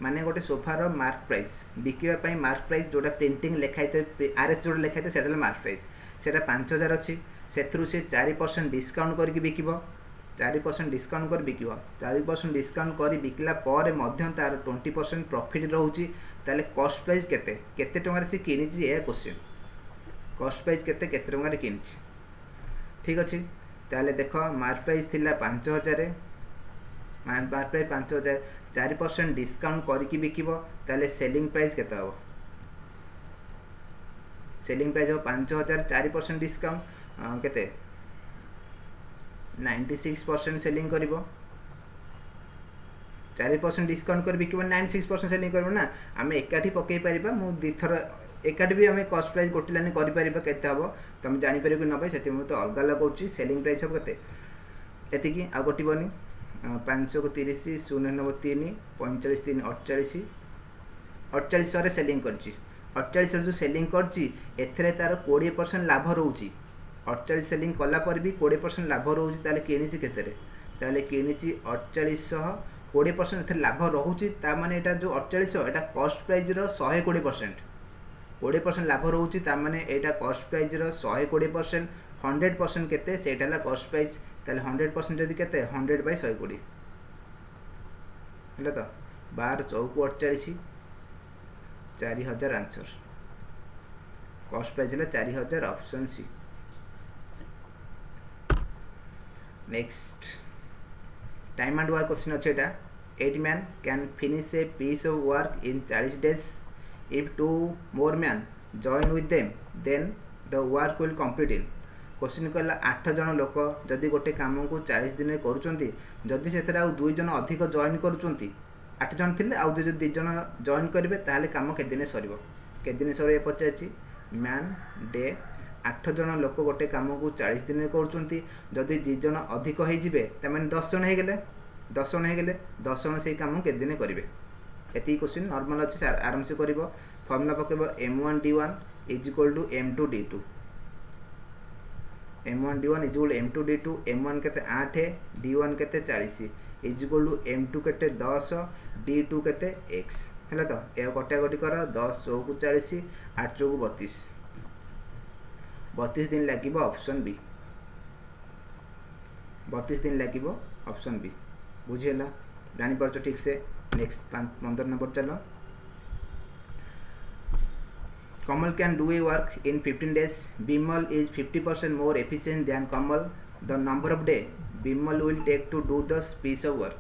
माने गोटे so far mark price बिकिबा पई mark price जोटा printing लिखाइते RS जोटा लिखाइते सेटा mark price सेटा 5000 अछि सेथरु से 4% discount करके बिकिबो 4% डिस्काउंट कर बिकिबो 4% डिस्काउंट करी बिकला पर मध्य तार 20% प्रॉफिट रहउची ताले कॉस्ट प्राइस केते केते टंगार से किनिची ए क्वेश्चन कॉस्ट प्राइस केते केते टंगार किनिची ठीक अछि। ताले देखो मार्क प्राइस थिला 5000 मार्क प्राइस 5000 4% डिस्काउंट करके बिकिबो ताले सेलिंग प्राइस केते हो सेलिंग प्राइस हो 5000 4% डिस्काउंट केते 96% सेलिंग करिवो 4% डिस्काउंट कर बिकिबो 96% सेलिंग करबो ना आमे एकाठी पकई परिबा मु दिथर एकाठी भी आमे कॉस्ट प्राइस गोटी लाइन करि परिबा केते हबो तुम जानि परिबो न भाई सेति मु तो अलग अलग होची सेलिंग प्राइस हो केते एति की आ गोटी बनी 500 को 30 0 9 3 45 3 48 48 रे सेलिंग करची 48 जो सेलिंग करची एथरे तार 20% लाभ रहउची 48 सेलिंग कला पर भी 20% लाभ रहउची ताले किनिची केतेरे ताले किनिची 4800 20% एथरे लाभ रहउची ता माने एटा जो 4800 एटा कॉस्ट प्राइस रो 120% 20% लाभ रहउची ता माने एटा कॉस्ट प्राइस रो 120% 100% केते सेटाला कॉस्ट प्राइस ताले 100% जदी केते 100/120 हला तो 12 चौक 48 4000 आंसर कॉस्ट प्राइस हला 4000 option C. Next time and work question अछि एटा 8 man can finish a piece of work in 40 days if 2 more men join with them then the work will complete in question कहला 8 जन लोक जदि गोटे काम को 40 दिन करूचंती जदि सेतरा आ 2 जन अधिक जॉइन करूचंती 8 जन थिले आ 2 जन जॉइन करिवे ताले काम के दिन सरिबो के दिन सरे पचाची मैन डे 8 जन लोक गोटे काम को 40 दिन करूचंती जदि 2 जन अधिक होई जिवे त माने 10 जन हे गेले 10 जन हे गेले 10 जन सेही काम के दिन करिवे एती क्वेश्चन नॉर्मल अछि आराम से करिवो formula पकेबो m1 d1 = m2 d2 m1 d1 = m2 d2 m1 केते 8 d1 केते 40 = m2 केते 10 d2 केते x हैला तो ए कटा कटी कर 10 चौक 40 8 चौक 32 32 दिन लागिबो ऑप्शन बी 32 दिन लागिबो ऑप्शन बी बुझियला जानि परछो ठीक से। नेक्स्ट 15 नंबर चलो Kamal can do a work in 15 days. Bimal is 50% more efficient than Kamal. The number of day Bimal will take to do the piece of work.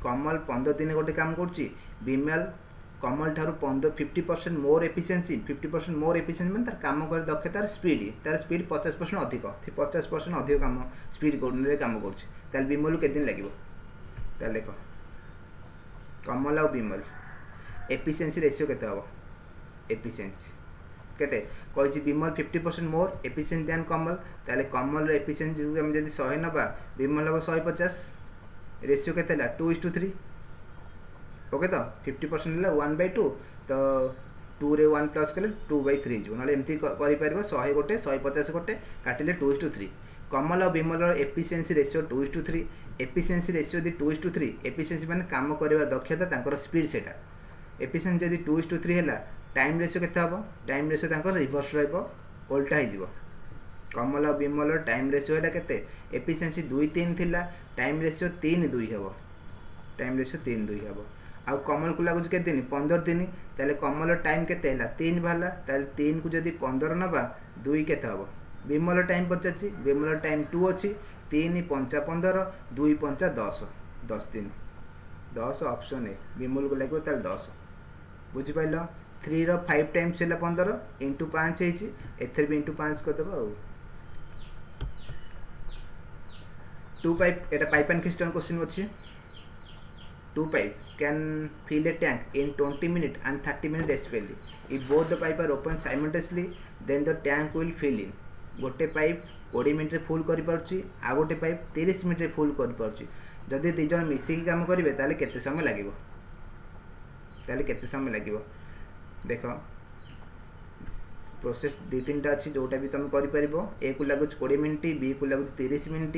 Kamal 15 दिन गोटे काम करुच्ची, बिमल कमल ठारू 50% मोर efficiency 50% मोर efficiency मैंने तार काम कर दक्षतार speed 50% अधिक 50% अधिक काम स्पीड काम कर बिमल के दिन लगे देख कमल आ बिमल एफिशिएंसी रेशियो केते हम एफिशिएंसी केते कहि बिमल 50% मोर एफिशिएंट दैन कमल ताले कमल एफिशिएंसी हम जदि 100 नबा बिमल हम 150 रेशियो केते 2:3 ओके तो 50% 1/2 तो 2 रे 1 प्लस कले 2/3 जो ना एमती करि परबो 100 गोटे 150 गोटे काटिले 2:3 कमल और Bimal efficiency ratio 2:3 efficiency ratio यदि 2:3 एफिशिएंसी माने काम करबा दक्षता तांकर स्पीड सेटा एफिशिएंसी यदि 2:3 हैला टाइम रेशियो केते हबो टाइम रेशियो तांकर रिवर्स रहबो उल्टा हो जिवो कमल और बिमल टाइम रेशियो एटा केते एफिशिएंसी 2:3 थिला टाइम रेशियो 3:2 हेबो टाइम रेशियो 3:2 हेबो आ कमल को लागुच के दिन 15 दिन ताले कमल टाइम केते हैला 3 भाला ताले 3 को जदी 15 नबा 2 केते हबो बिमल टाइम पचाची बिमल टाइम 2 अछि 3 5 15 2 5 10 10 दिन 10 ऑप्शन है बिमल को लागो ताले 10 बुझि पाइलो 3 रो 5 टाइम्स हैला 15 * 5 हेची एथर भी * 5 को दबा 2 pipe Etah pipe and question question अछि 2 pipe can fill a tank in 20 minutes and 30 minutes respectively. If both the pipe are open simultaneously, then the tank will fill in. गोटे pipe 20 minute full करि परछि आ गोटे pipe 30 minute full करि परछि जदि दि जन मिसिकी काम करिवे ताले केते समय लागिवो देखो प्रोसेस 2-3टा अच्छी जोटा भी तुम करि परिबो ए को लागुच 20 मिनिट बी को लागुच 30 मिनिट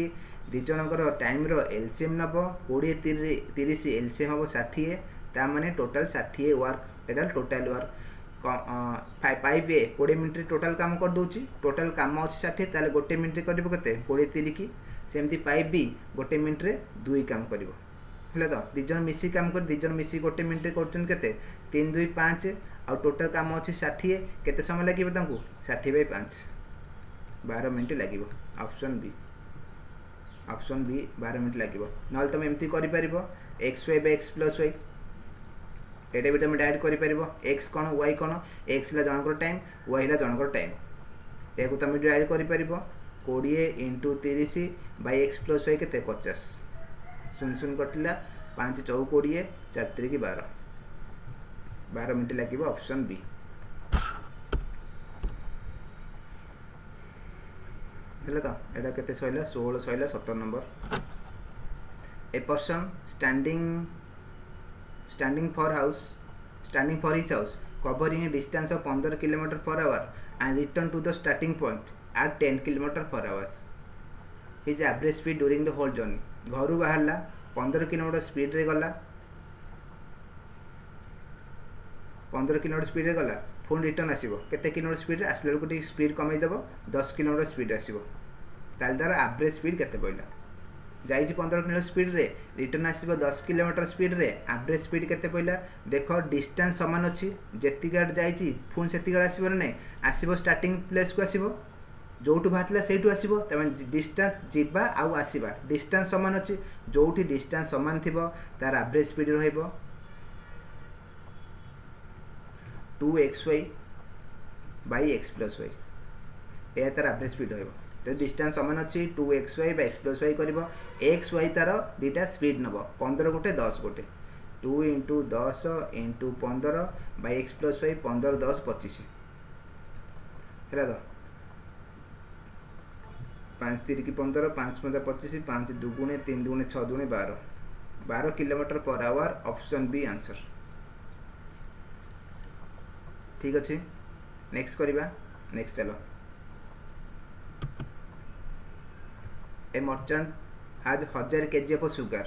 दि जनकर टाइम रो एलसीएम नबो 20 30 एलसीएम हबो 60 ता माने टोटल 60 वर्क एटा टोटल वर्क पाइप ए 20 मिनिट टोटल काम कर दोची टोटल काम अछि 60 ताले गोटे मिनिट करबो केते 20 30 की सेमती पाइप बी गोटे मिनिट रे 2 काम करबो हला तो दि जन मिसी काम कर दि जन मिसी गोटे मिनिट करचन केते 3 2 5 आ टोटल काम अछि 60 केते समय लागिबो तांको 60/5 12 मिनिट लागिबो ऑप्शन बी 12 मिनिट लागिबो नल तुम एमती करि परिबो xy / x + y एटा भी तुम ऐड करि परिबो x कोन y कोन x ला जनकर टाइम y ला जनकर टाइम एको तुम ऐड करि परिबो 20 * 30 / x + y केते 50 सुन सुन कटिला 5 4 20 4 3 12 मिनिट लागिबो ऑप्शन बी हेला तो एटा केते सइला 16 सइला 17 number a person standing for his house covering a distance of 15 km/h and return to the starting point at 10 km/h his average speed during the whole journey घरू बाहरला 15 km speed रे गला 15 km speed रे गला phone return आसीबो केते kilometre speed रे आसले को speed कमाई देबो 10 km स्पीड आसीबो ताल तार एवरेज स्पीड केते पइला जाई 15 km स्पीड रे रिटर्न आसीबो 10 km स्पीड रे एवरेज स्पीड केते पइला देखो डिस्टेंस समान अछि जेति गाड जाई फोन सेति गाड आसीबो नै आसीबो स्टार्टिंग प्लेस को आसीबो जोटू भाटला सेटू आसीबो तमे डिस्टेंस जिबा आ आसीबा डिस्टेंस समान अछि जोठी डिस्टेंस समान थिबो तार एवरेज स्पीड रहइबो 2xy / x + y ए तार एवरेज स्पीड रहइबो तो डिस्टेंस समान अछि 2xy / x + y करबो xy तार दीटा स्पीड नबो 15 गोटे 10 गोटे 2 * 10 * 15 / x + y 15 10 25 हेला तो 5 3 15 5 5 25 5 2 गुणे 3 गुणे 6 गुणे 12 km/h ऑप्शन बी आंसर ठीक अच्छे नेक्स्ट करिबा नेक्स्ट चलो ए merchant has 1000 kg of sugar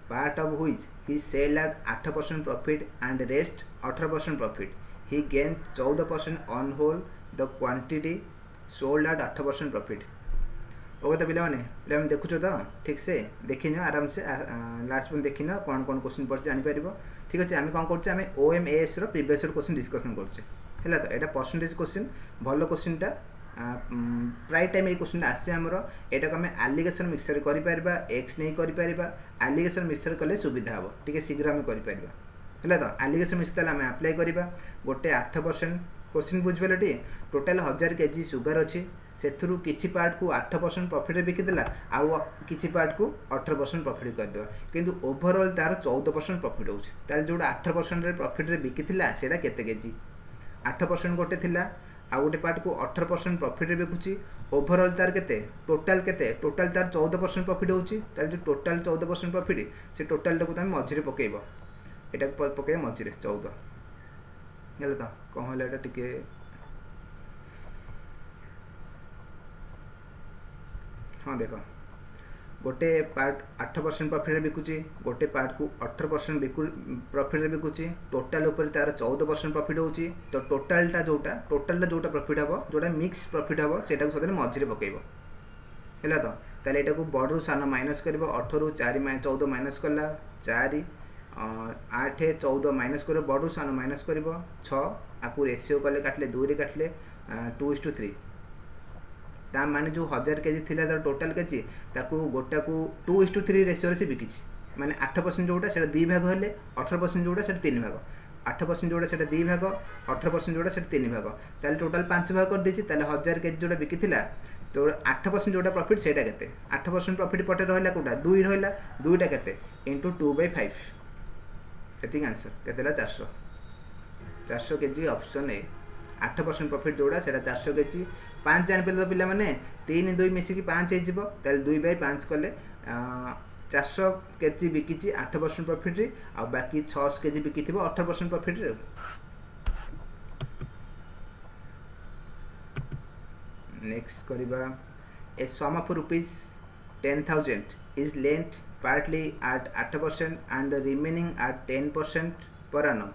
part of which he sell at 8% profit and rest 18% profit he gained 14% on whole the quantity sold at 8% profit okay तो पिला देखुच तो ठीक से देखिन आराम से लास्ट में देखिन कौन कौन क्वेश्चन पड़े जानी पारिबो ठीक अच्छे आम कौन करछे आम OMAS रो प्रीवियस क्वेश्चन डिस्कशन करछे है तो यहाँ परसेंटेज क्वेश्चन भल क्वेश्चनटा प्राय टाइम ये क्वेश्चन आसे आमर यहाँ को आम आलिगेसन मिक्सचर कर एक्स नहीं कर आलिगेसन मिक्सचर कले सुविधा हम टी शीघ्र आम कर है तो आलिगेसन मिक्सचर आम आप्लाय करवा गोटे 8% क्वेश्चन बुझिपारे टी टोटाल 1000 केजी सुगर अच्छी से किसी पार्ट को 8% प्रॉफिट बिकिदेला आउ किसी पार्ट को 18% प्रॉफिट करदे किंतु ओवरऑल तार 14% प्रॉफिट होउछ ताल जोड़ा 8% रे प्रॉफिट रे बिकिथिला सेटा केते केजी 8% गोटे थिला आ गोटे पार्ट को 18% प्रॉफिट रे बिकुची ओवरऑल तार केते टोटाल तार 14% प्रॉफिट होउची ताल जो टोटाल 14% प्रॉफिट से टोटाल टाको तमे मझिरे पकेइबो एटा पके मझिरे 14 हेला तो कौन होला एटा टिके हाँ देख गोटे पार्ट 8% प्रॉफिट बिकुची गोटे पार्ट को 18% प्रॉफिट बिकुची टोटाल ऊपर तार 14% प्रॉफिट होउची तो टोटालटा जोटा प्रॉफिट हबो जोटा मिक्स प्रॉफिट हबो सेटा को सदने मझिरे पकेइबो हैला तो ताले एटा को बड़ रु सान माइनस करबो 18 रु 4 14 माइनस करला 4 8 14 माइनस कर बड़ रु सान माइनस करबो 6 आकु रेशियो कले काटले 2 रे काटले 2:3 ता माने जो 1000 केजी थिला तार टोटल केजी ताकू गोटा को 2:3 रेशियो से बिकिछि माने 8% जोटा सेटा 2 भाग हेले 18% जोटा सेटा 3 भाग 8% जोटा सेटा 2 भाग 18% जोटा सेटा 3 भाग ताले टोटल 5 भाग कर देछि ताले 1000 केजी जोटा बिकिथिला तो 8% जोटा प्रॉफिट सेटा केते 8% प्रॉफिट पटे रहला कोटा 2 रहला 2टा केते इनटू 2/5 एतिक आंसर केतेला 400 केजी ऑप्शन ए 8% प्रॉफिट जोड़ा सेटा 400 केजी 5 जान पे तो पिला माने 3 2 मिसिकी 5 हे जिवो ताले 2/5 कले 400 केजी बिकिची 8% प्रॉफिट रे आ बाकी 600 केजी बिकिथिबो 18% प्रॉफिट रे नेक्स्ट करिबा ए सम of rupees 10,000 is lent partly at 8% and the remaining at 10% per annum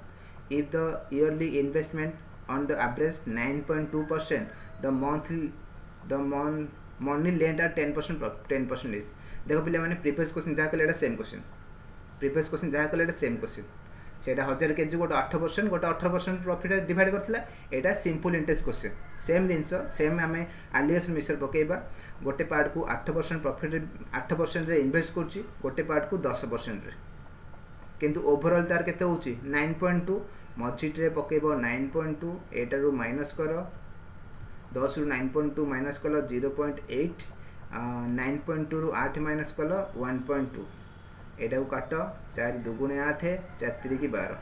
if the yearly investment on the average 9.2% the money lent at 10% is देखो पिले माने प्रीवियस क्वेश्चन जहाँ कले same question सेटा 1000 KG गोटे 8% गोटे 18% प्रॉफिट डिवाइड करथिला एटा simple interest question same जिनस same आमे आलिगेशन mixture पकेबा गोटे पार्ट को 8% प्रॉफिट 8% रे इन्वेस्ट करछि गोटे पार्ट को 10% रे किंतु ओवरऑल तार केते होछि 9.2 मझिट रे पकेबो 9.2 एटा रु माइनस करो 10 रु 9.2 माइनस कलो 0.8 9.2 रु 8 माइनस कलो 1.2 एटा को काट 4 दुगुणे 8 4 3 12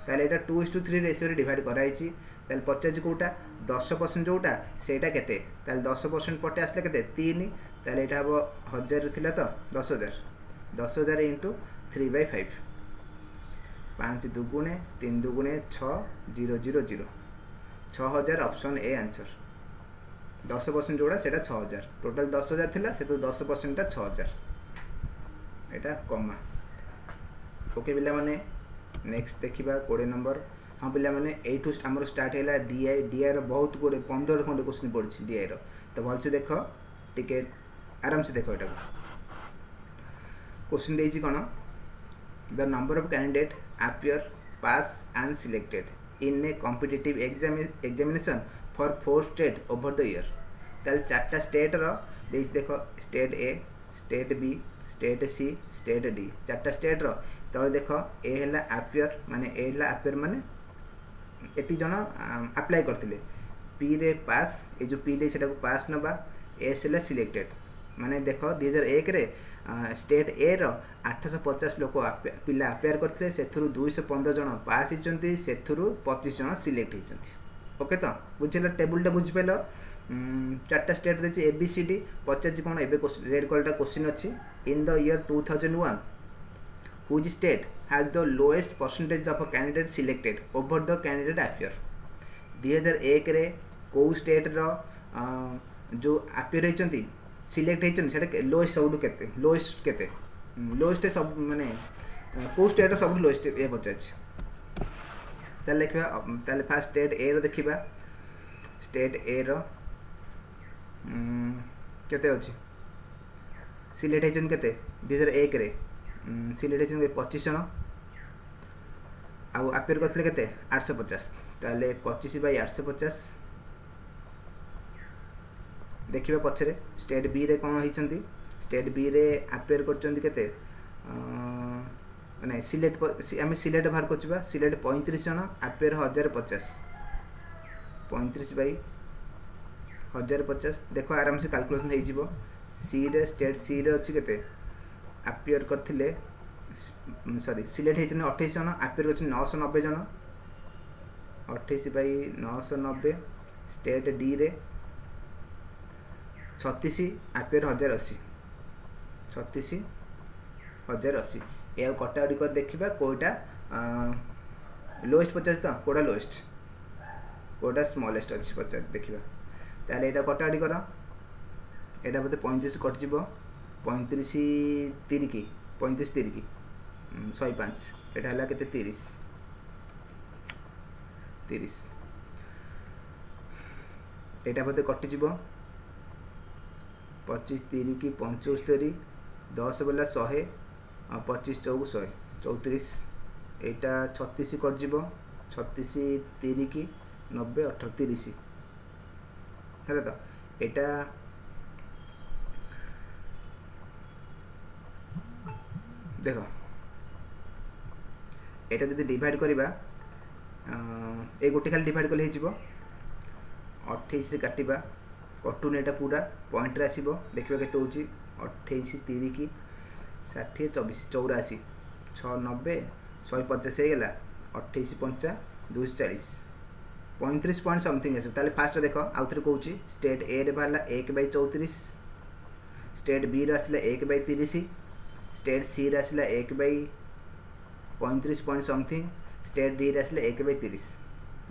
ताले एटा 2:3 रेशियो रे डिवाइड कराइछि ताले 50 कोटा 10% जोटा सेटा केते ताले 10% पटे आसले केते 3 ताले एटा हबो 1000 रे थिला तो 10000 इनटू 3/5 5 दुगुणे 3 दुगुणे 6 0 0 0 6000 ऑप्शन ए आंसर 10% जोड़ा सेटा 6000 टोटल 10000 थिला से तो 10% टा 6000 एटा कमा ओके पिला माने नेक्स्ट देखिबा 20 नंबर हाँ पिला माने एठू हमर स्टार्ट हैला डी रो बहुत गोटे 15 खंड क्वेश्चन पड़छि डी रो तो भल से देखो टिकेट आराम से देखो एटा क्वेश्चन देछि कोन the number of candidate appear pass and selected in a competitive examination for 4 state over the year ताल 4टा स्टेट रो देछि देखो state A state B state C state D 4टा state रो तो देखो ए हैला appear माने एति जण अप्लाई करथिले पी रे पास ए जो पी दे सेटा को पास नबा एस हैला सिलेक्टेड माने देखो 2001 रे स्टेट ए रो 850 लोक पिला अपेयर करथिले सेथुरु 215 जण पास हिचंती सेथुरु 25 जण सिलेक्ट हिचंती ओके तो बुझिला टेबल टा बुझि पेलो 4टा स्टेट देछि ए बी सी डी 50 कोन एबे रेड कलर क्वेश्चन अछि in the year 2001 which state has the lowest percentage of a candidate selected over the candidate appear 2001 रे को स्टेट रो जो अपेयर हिचंती सिलेक्ट होइछन सेटा लोएस्ट सबु केते लोएस्ट सब माने को स्टेट सब लोएस्ट ए बचाछ ताले लिखबा ताले फर्स्ट स्टेट ए रो देखिबा स्टेट ए रो केते अछि सिलेक्ट होइछन केते 2001 रे सिलेक्ट होइछन 25 जण आ अपेयर करथले केते 850 ताले 25/850 देखिबा पछरे स्टेट बी रे कोन होइचंती स्टेट बी रे अपेयर करचंती केते माने सिलेक्ट आम सिलेक्ट बाहर करछबा सिलेक्ट 35 जन अपेयर 1050 35/1050 देखो आराम से कैलकुलेशन हो जिवो सी रे स्टेट सी रे अछि केते अपेयर करथिले सॉरी सिलेक्ट हेचन 28 जन अपेयर करछन 990 जन 28/990 स्टेट डी रे 36 अपेयर 1080 36,080 या कटाकटी कर देखिबा कोटा लोएस्ट 50 तो कोटा लोएस्ट कोटा स्मॉलेस्ट अछि 50 देखिबा ताले एटा कटाकटी कर एटा बते 35 कट जिवो 35 3 की 105 एटा हला केते 30 एटा बते कटि जिवो 25 3 की 75 10 बोला 100 और 25 4 100 34 एटा 36 कर जिवो 36 3 की 90 18 30 है तो एटा देखो एटा जदि डिवाइड करिबा ए गोटे खाली डिवाइड कले हिजिवो 28 रे काटिबा कटुन एटा पूरा पॉइंट रे आसीबो देखिबा केते होची 28 3 की 60 24 84 690 150 हे गेला 28 5 240 35 पॉइंट समथिंग आसे ताले फास्ट देखो आउथरे कहूची स्टेट ए रे बाला 1/34 स्टेट बी रे आसला 1/30 स्टेट सी रे आसला 1/35 पॉइंट समथिंग स्टेट डी रे आसला 1/30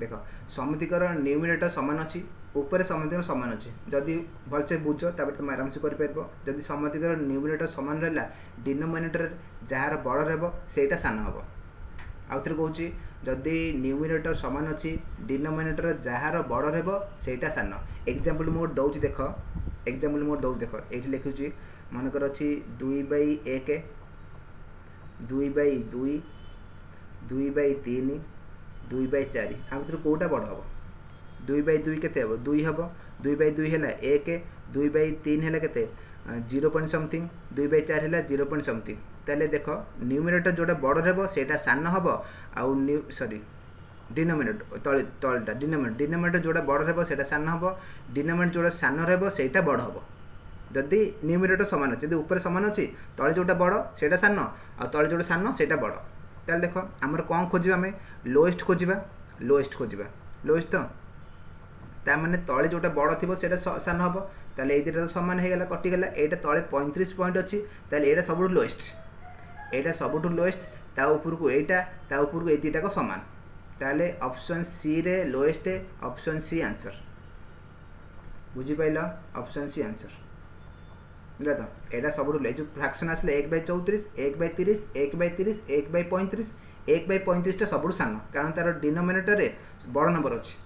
देखो समितिकर न्यूमिनेटर समान अछि ऊपर समितिकर समान अछि जदि भलसे बुझो तबे तुम आराम से करि परबो जदि समितिकर न्यूमिनेटर समान रहला डिनोमिनेटर जहार बड़ रहबो सेटा सान हबो आउथरे कहूची जदि न्यूमिनेटर समान अछि डिनोमिनेटर जहार बड़ रहबो सेटा सान एग्जांपल मोड दउची देखो एग्जांपल मोड दउ देखो एठी लिखुची मानकर अछि 2/1 2/2 2/3 2/4 आउथरे कोटा बड़ हबो 2/2 केते हबो 2 हबो 2/2 हैला 1 2/3 हैला केते 0 पॉइंट समथिंग 2/4 हैला 0 पॉइंट समथिंग ताले देखो न्यूमिनेटर जोटा बड़ रहबो सेटा सान हबो आउ सॉरी डिनोमिनेटर तळटा डिनोमिनेटर जोटा बड़ रहबो सेटा सान हबो डिनोमिनेटर जोटा सान रहबो सेटा बड़ हबो जदि न्यूमिनेटर समान अछि जदि ऊपर समान अछि तळे जोटा बड़ सेटा सान आ तळे जोटा सान सेटा बड़ ताले देखो हमर कोन खोजिबा हमें लोएस्ट खोजिबा लोएस्ट तो ता माने तळे जोटा बड़ थिबो सेटा सान हबो ताले ए दिटा समान हे गेला कटि गेला एटा तळे 35 पॉइंट अछि ताले एटा सबुठु लोएस्ट ता ऊपर को एटा ता ऊपर को ए दिटा को समान ताले ऑप्शन सी रे लोएस्ट ऑप्शन सी आंसर बुझी पाइलो ऑप्शन सी आंसर बुझला तो एटा सबुठु ले जो फ्रैक्शन आसले 1/34 1/30 1/30 1/35 1/35 टा सबुठु सान कारण तार डिनोमिनेटर रे बड़ नंबर अछि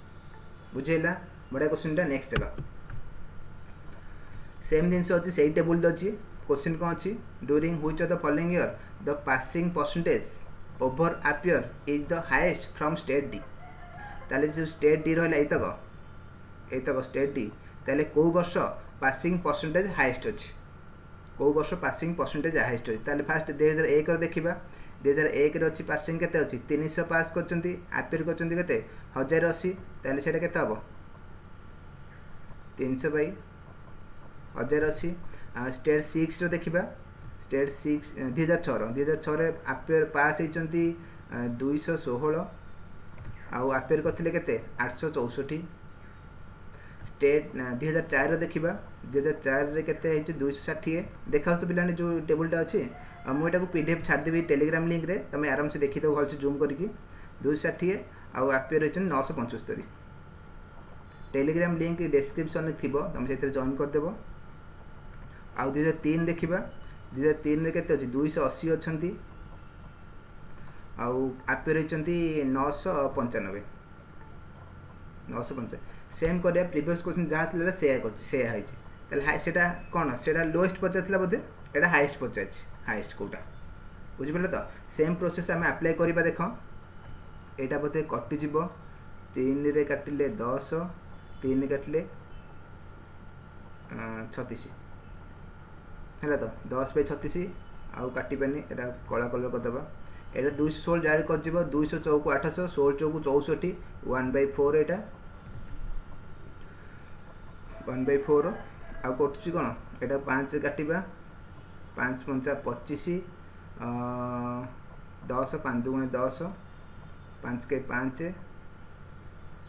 बुझेला बड़ा क्वेश्चन टा नेक्स्ट चलो सेम दिन से अछि सेही टेबल दछि क्वेश्चन कोन अछि during which of the following year the passing percentage over appear is the highest from state D ताले जो स्टेट डी रहला एतक स्टेट डी ताले को वर्ष पासिंग परसेंटेज हाईएस्ट अछि को वर्ष पासिंग परसेंटेज हाईएस्ट अछि ताले फास्ट 2001 रो देखिबा 2001 रे अछि पासिंग केते अछि 300 पास करचंती अपियर करचंती केते 1080 ताले सेटा केते हबो 300/1080 स्टेट 6 रो देखिबा स्टेट 6 2006 रे अपियर पास हेचंती 216 आउ अपियर करथिले केते 864 स्टेट 2004 रे देखिबा 2004 रे केते हेची 260 देखाउस तो पिलाने जो टेबलटा अछि मु एटा को पीडीएफ छाड़ देबी टेलीग्राम लिंक रे तमे आराम से देखि दो भलसे जूम करिकि 260 आउ अपियर हेचन 975 टेलीग्राम लिंक डिस्क्रिप्शन में थिबो तमे सेते जॉइन कर देबो आउ 2003 देखिबा 2003 रे केते अछि 280 अछंती आउ अपियर हेचंती 995 सेम करे प्रीवियस क्वेश्चन जहा थिला से हाइछि तले हाई सेटा कोन सेटा लोएस्ट पचाथिला बोधे एटा हाईएस्ट पचाछि हाईएस्ट कोटा बुझि पले तो सेम प्रोसेस हम अप्लाई करिबा देखो एटा बोधे कटि जिवो 3 रे काटिले 10 3 काटिले 36 है तो 10 बाई 36 आउ काटिबानी एटा कला कलर करदेबा एटा 216 डायरेक्ट कर जीवो 200 चौक 800 16 चौक 64 1/4 एटा 1/4 आउ कटुची कोन एटा 5 काटिबा 5 पंचा 25 10 5 दुगुणे 10 5 के 5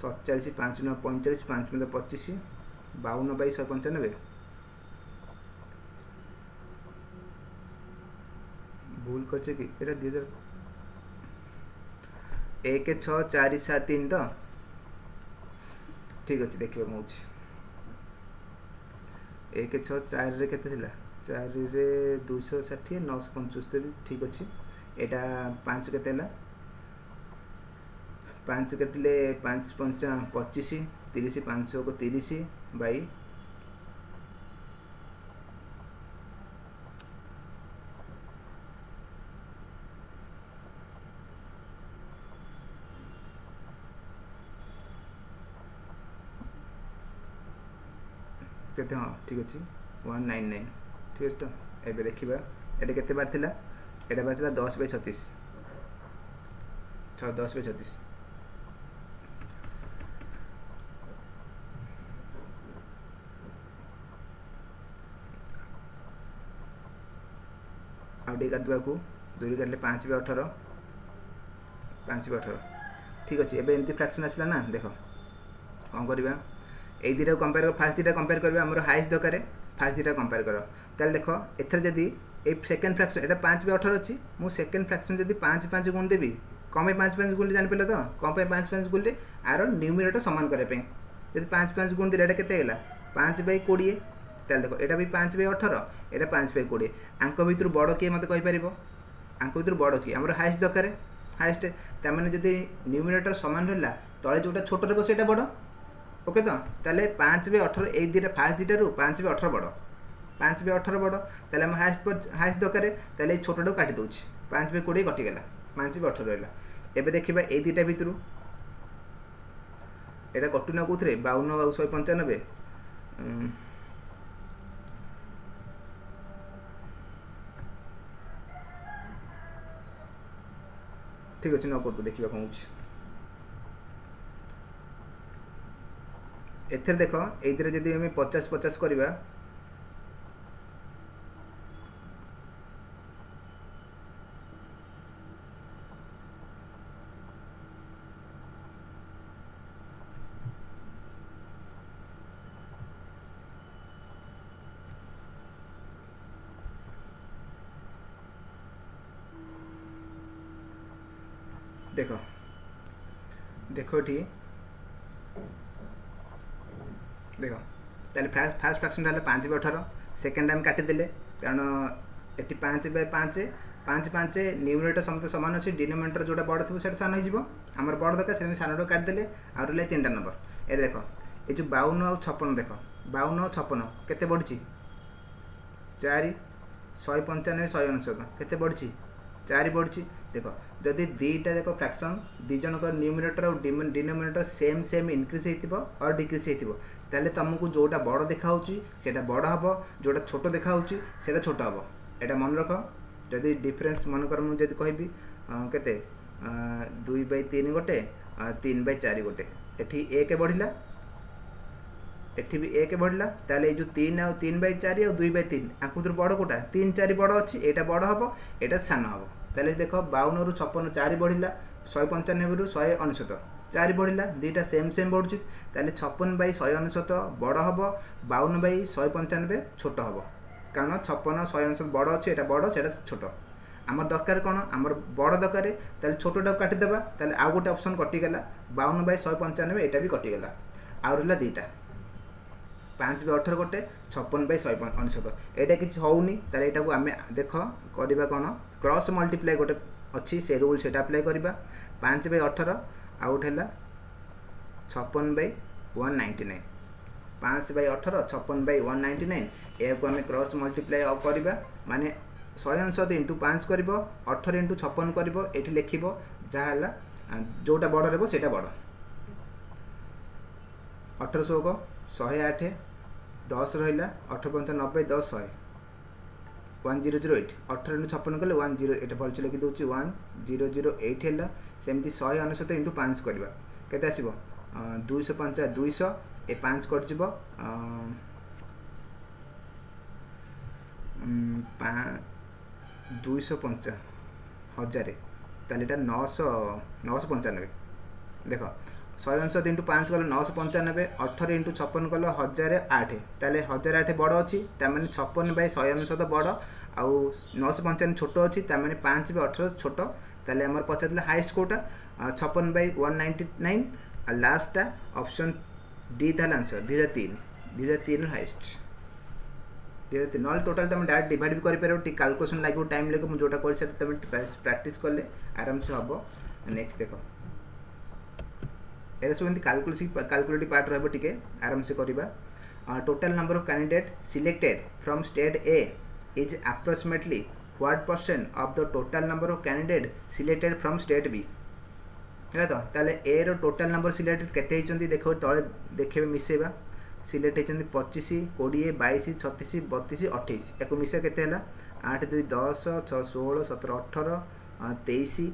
47 5 9 45 5 पंचा 25 52 बाई 195 भूल कर कि एटा 2000 1 6 4 7 3 तो ठीक अच्छे देखिए मुझे 1 6 4 रे केते थिला 4 रे 260 975 ठीक अच्छे एटा 5 केते हला 5 कटिले 5 पंचा 25 30 500 को 30 बाई केते हाँ ठीक अच्छे 199 ठीक अच्छे तो ये देखा ये केते बार थिला एटा बार थिला 10 बाई 36 10 बाई 36 आउटे काटवा को दूरी काटले 5 बाई 18 5 बाई 18 ठीक अच्छे एबे एमती फ्रैक्शन आसला ना देख कौन करवा এই দুইটা कंपेयर कर फास्ट दुटा कंपेयर करबा हमर हाईएस्ट दरकार फास्ट दुटा कंपेयर कर ताले देखो एथर जदी ए सेकंड फ्रैक्शन एटा 5 बाय 18 अछि मु सेकंड फ्रैक्शन जदी 5 5 गुण देबी कम पे 5 5 गुण जानि पेला तो कम पे 5 5 गुण आरो न्यूमरेटर समान करे पे जदी 5 5 गुण देला एटा केते हैला 5 बाय 20 ताले देखो एटा भी 5 बाय 18 एटा 5 बाय 20 आंक भितर बड़ के मते कहि परिबो आंक भितर बड़ की हमर हाईएस्ट दरकार हाईएस्ट त माने जदी न्यूमरेटर समान रहला तळे जोटा छोट रहबो सेटा बड़ ओके तो ताले 5 बाय 18 ए दिटा फास्ट दिटा रु 5 बाय 18 बड़ 5 बाय 18 बड़ ताले हम हाईएस्ट दरकार ताले छोटडो काटी दोछ 5 बाय 20 कटि गेला 5 बाय 18 रहला एबे देखिबा ए दिटा भितरु एटा कटु ना कोथरे 52 बाउ 195 ठीक अछि न कोट देखिबा पहुँच एथर देखो एइतरे जदी हम 50 50 करबा देखो देखो ठीक देखो ताले फास्ट फ्रैक्शन रहला 5 बाय 18 सेकंड टाइम काटी देले कारण एटी 5 बाय 5 5 5 न्यूमरेटर समते समान अछि डिनोमिनेटर जोटा बड़ थबो सेटा सान हो जिवो हमर बड़ दका से सानडो काट देले आ रहले तीनटा नंबर ए देखो ए जो 52 और 56 देखो 52 और 56 केते बढ़छि 4 195 199 केते बढ़छि 4 बढ़छि देखो जदि दीटा देखो फ्रैक्शन दी जनक न्यूमरेटर और डिनोमिनेटर सेम सेम इंक्रीज हेतिबो और डिक्रीज हेतिबो ताले तुमको जोटा बड़ देखा होची सेटा बड़ हबो जोटा छोटो देखा होची सेटा छोटो हबो एटा मन रख जदि डिफरेंस मन कर मु जदि कहबी केते 2/3 गोटे 3/4 गोटे एठी 1 बढ़िला एठी भी 1 बढ़िला ताले जो 3 और 3/4 और 2/3 आकु तो बड़ कोटा 3 4 बड़ अछि एटा बड़ हबो एटा सान हबो ताले देखो 52 रु 56 4 बढ़िला 195 रु 199 4 बढ़िला दीटा सेम सेम बढ़ुछि ताले 56 बाई 199 बड़ हबो 52 बाई 195 छोट हबो कारण 56 199 बड़ अछि एटा बड़ सेटा छोट हमर दरकार कोन हमर बड़ दरकार ताले छोटटा काटि देबा ताले आ गोटे ऑप्शन कटि गेला 52 बाई 195 एटा भी कटि गेला आ रहला दीटा 5 बाई 18 गोटे 56 बाई 199 एटा किछ होउनी ताले एटा को हमें देखो करबा कोन क्रॉस मल्टीप्लाई गोटे अच्छी से रूल सेटा अप्लाई करबा 5 बाई 18 आउट है 56 बाई 199 5 बाई 18 56 बाई 199 या को हमें क्रॉस मल्टीप्लाई करबा माने 199 इंटू 5 करबो 18 इंटू 56 करबो एठी लिखिबो जा हला जोटा बड़ रहबो सेटा बड़ 18 को 108 10 रहा 18 5 90 10 100 1008 18 इंटू 56 कले 10 भल लिखी दूसरी 1008 है सेमती 199 इंटू 5 करवा केते आसीबो 205 200 ए 5 कट जीवो 205 हजार ताले 995 देख 199 इंटू 5 कल 995 18 इंटू 56 कल 1008 ताले 1008 बड़ अच्छी ताने 56 बै 199 बड़ आउ 995 छोट अच्छी ताने 5 बै 18 छोट ताले आमर पचार हाइस्ट कोटा 56 बै 199 और लास्टा ऑप्शन डी था आंसर 2003 हाइस्ट 2003 ना टोटाल तुम डायरेक्ट डिवाइड भी कर कैलकुलेशन लगे टाइम लगे मुझे जोटा कर तुम प्रैक्टिस कले आराम से हम नेक्स्ट देख ये सब कैलकुलेटिव पार्ट रे आराम से करवा total number of candidate selected from state A is approximately what percent of the total number of candidate selected from state B है तो ताले ए रो टोटाल नंबर सिलेक्टेड केते हिचंती देखो तळे देखबे मिसेबा सिलेक्ट हिचंती 25 20 22 36 32 28 एको मिसे केते हला 8 2 10 6 16 17 18 23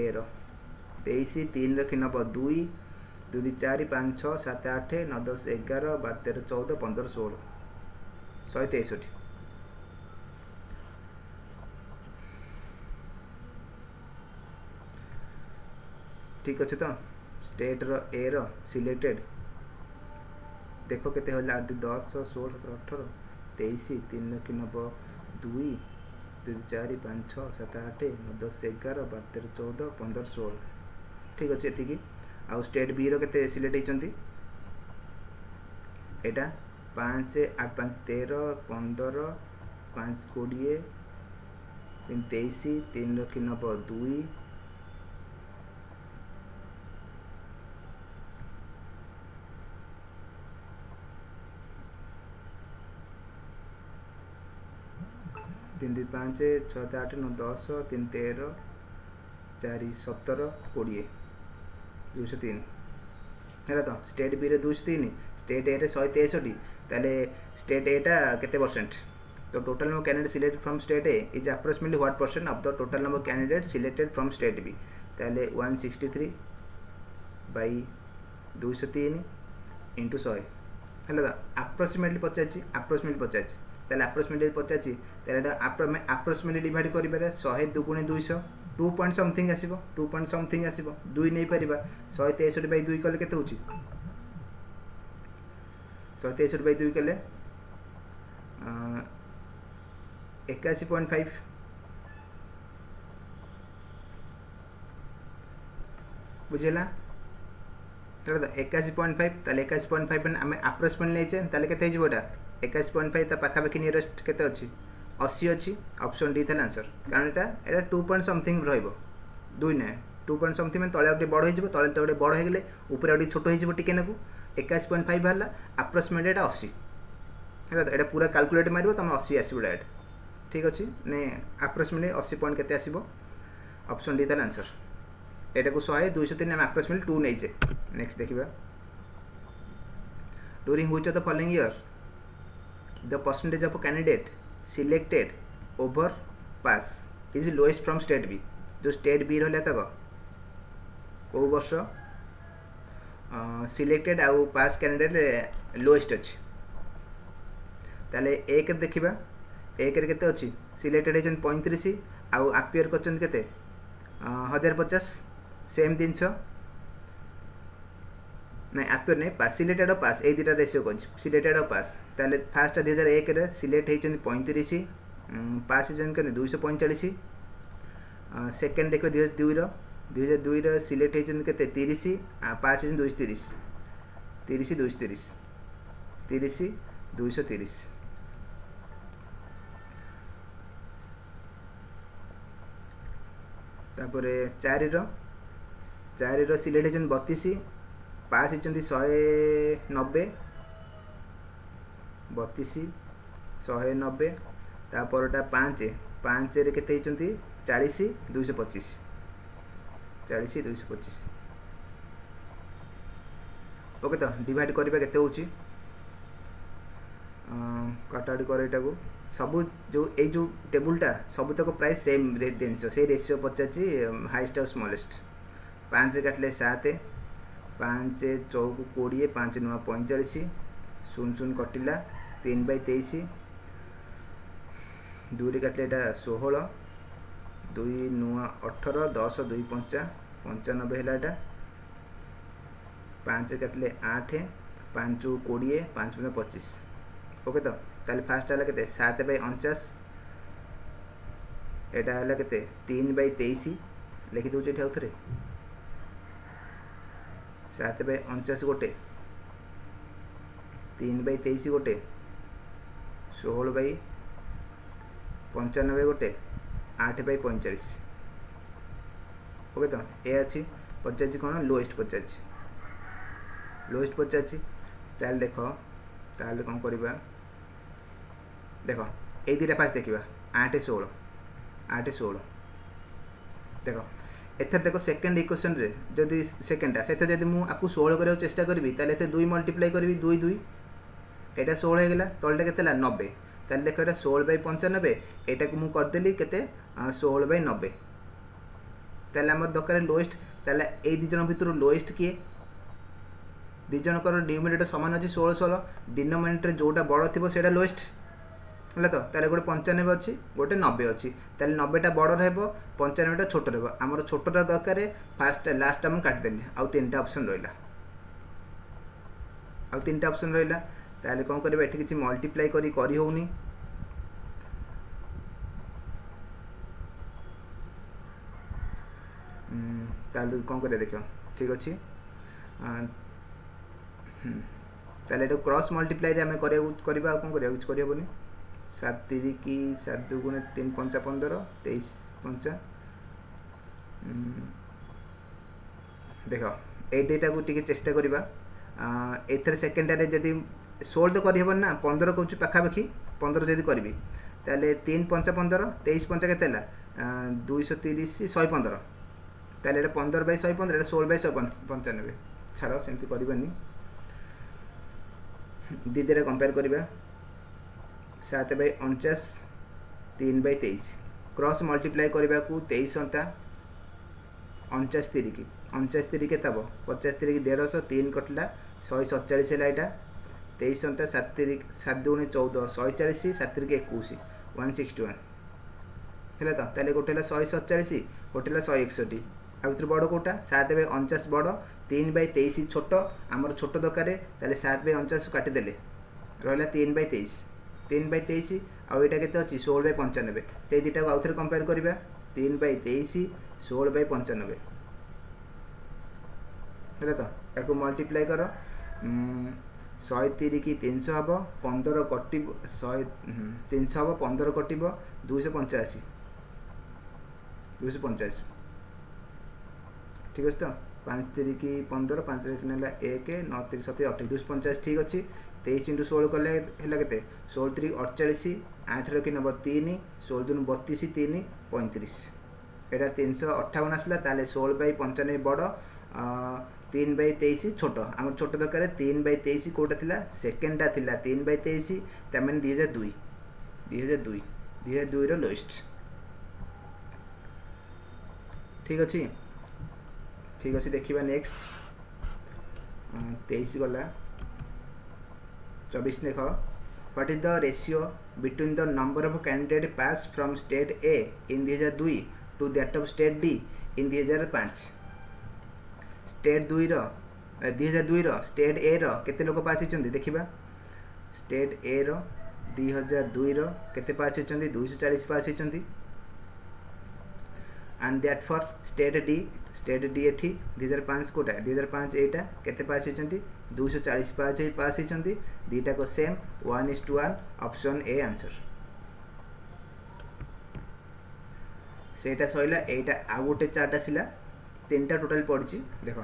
ए रो 23 3 रो किन 2 2 4 5 6 7 8 9 10 11 12 13 14 15 16 163 ठीक अच्छे तो स्टेट रो ए रो सिलेक्टेड देखो केते होला 10 16 17 18 23 3 कि नब 2 2 4 5 6 7 8 9 10 11 12 13 14 15 16 ठीक अच्छे एतिकी आउ स्टेट बी रो केते सिलेक्ट होइचंती एटा 5 8 5 13 15 5 20 3 23 3 रो कि नब 2 3 2 5 6 8 9 10 3 13 4 17 20 203 है तो स्टेट बी रे 203 स्टेट ए रे 163 ताले स्टेट ए टा केते परसेंट तो total number candidate selected from state A is approximately what percent of the total number candidate selected from state B ताले 163 बाई 203 इंटू 100 है तो अप्रोक्सीमेटली पचार ताले अप्रोक्सीमेटली पचाची ताले अप्रोक्सीमेटली डिवाइड करिबारे 100 2 गुणे 200 2 पॉइंट समथिंग आसीबो 2 पॉइंट समथिंग आसीबो 2 नै परिबा 163 by 2 कले केते होची 163 बाई 2 कले 81.5 बुझेला चलो 81.5 ताले 81.5 आमे अप्रोक्सीमेटली लेचे ताले केते हिजबोटा 21.5 ता पाखापाखि नियरेस्ट केते अछि 80 अछि ऑप्शन डी था आंसर कारण एटा 2 पॉइंट समथिंग रहइबो 2 नै 2 पॉइंट समथिंग में तळे ओटे बड़ होई जिवो तळे ओटे बड़ होई गेले ऊपर ओटे छोट होई जिवो टिके नकु 21.5 भाला अप्रोक्सीमेट एटा 80 है एटा पूरा कैलकुलेट मारिबो तमे 80 आसीबो डायरेक्ट ठीक अछि ने अप्रोक्सीमेट 80 पॉइंट केते आसीबो ऑप्शन डी था आंसर एटा को 100 203 हम अप्रोक्सीमेट 2 नै जे नेक्स्ट देखिबा during which of the following year the percentage of a candidate selected over pass is lowest from state B जो state B रहले तक को वर्ष सिलेक्टेड आउ पास कैंडिडेट लोएस्ट अछि ताले एक देखिबा एक रे केते अछि सिलेक्टेड एजन 35 आउ अपियर करचन केते 1050 सेम दिनस नहीं अपियर नहीं पास सिलेक्टेड और पास ए दुटा रेशियो कर सिलेक्टेड और पास ताले फास्ट 2001 रे सिलेक्ट होइचन 35 पास होइचन के 245 सेकंड देखो 2002 रो सिलेक्ट होइचन केते 30 पास होइचन 230 30 230 30 230 तापरे 4 रो सिलेक्ट होइचन 32 पास होती 190 32 190 तापरटा 5 रे केते होती 40 225 40 225 ओके तो डिवाइड करवा केते होची कटाड़ी कर एटा को सब जो ए जो टेबुलटा सब तक प्राय सेम जिनस से रेशियो पचाची हाइस्ट और स्मॉलेस्ट 5 काटले 7 5 चौक 20 5 नुआ 45 शून्य शून्य कटिला 3/23 2 काटले एटा 16 2 नुआ 18 10 2 5 95 है एटा 5 काटले 8 5 20 5 25 ओके तो ताले फास्ट है केते 7/49 एटा है केते 3/23 लिखि दउछ एठी आउथरे 7/49 गोटे 3/23 गोटे 16/95 गोटे 8/45 ओके तो ए अच्छी पचाची कौन लोएस्ट पचाची ताल देख ताल कौन करवा देख ये दुटा फास्ट देखा 8 16 8 16 देख एथर देख सेकेंड इक्वेशन रे जदि सेकेंडटा से जब मुझे 16 करने चेष्टा करी ताले 2 मल्टीप्लाई करी 2 2 एटा 16 होगा तलटा के 90 ताले देख एटा 16/95 एटा को मुझे करदेली के 16/90 ताले आमर दरकार लोएस्ट ताले ए दी जन भितर लोएस्ट किए दी जनकर डिनोमिनेटर सामान अच्छी 16 16 डिनोमिनेटर जोटा बड़ थी से लोएस्ट है तो ताले गोटे 95 अच्छी गोटे 90 अच्छी ताले 90टा बड़ रहा 95टा छोट रहा आमर छोटा दरकार फास्ट लास्ट मुझे काटिदेली आउ 3टा ऑप्शन रहा ताले कौन करवा ये किसी मल्टीप्लाई करी होनी ताले कौन कर देख ठीक अच्छे ताले एटा क्रॉस मल्टीप्लाई रे आमे करबा कौन करबा कुछ करबनी 7 3 की 7 2 गुणे 3 5 15 23 5 देख एटा को टिके चेष्टा करबा एथरे सेकेंड रे जदी 16 तो करहबन ना 15 कहूँ पाखापाखि 15 जदि करी ताले 3 5 15 23 5 केते 230 115 ताले 15/115 16/195 छाड़ सेमती करबानी दीदी कंपेयर करवा 7/49 3/23 क्रॉस मल्टीप्लाई करने को 23 अंता 49 3 की 49 3 के 50 3 की 150 3 कटला 147 है यहाँ 23 अंता 7 3 7 2 14 140 7 3 21 161 है तो ताले गोटे 147 गोटे 161 आ भर बड़ कौटा 7/49 बड़ 3/23 छोट आमर छोट दरकार ताले 7/49 काटिदेले रहा 3/23 3/23 आउ यहाँ के अच्छी 16/95 से दुटा को आउ थे कंपेयर करवा 3/23 16/95 है तो या मल्टीप्लाई कर 130 की 300 हम 15 कट 300 हम 15 कट 285 ठीक अच्छे तो 5 3 की 15 5 ना 1 9 3 7 8 250 ठीक अच्छे 23 × 16 कले के 16 3 48 8 रखी नब 3 16 2 32 3 35 एटा 358 आसला ताले 16/95 बड़ 3/23 छोट आम छोट दरकार 3/23 कौटा थिला सेकेंडटा थिला 3/23 तमें 2002 रो लोएस्ट ठीक अच्छे देखिए नेक्स्ट 23 गला 24 देख what is the ratio between the number of candidate pass from state A in 2002 to that of state D in 2005 state 2 रो 2002 रो स्टेट ए रो केते लोक पास होचंदी देखिबा स्टेट ए रो 2002 रो केते पास होचंदी 240 पास होचंदी and that for state D एठी 2005 कोटा 2005 एटा केते पास होचंदी 240 पास होचंदी दीटा को सेम 1:1 ऑप्शन ए आंसर सेटा सइला एटा आ गोटे चार्ट आसिला तीनटा टोटल पड़ची देखो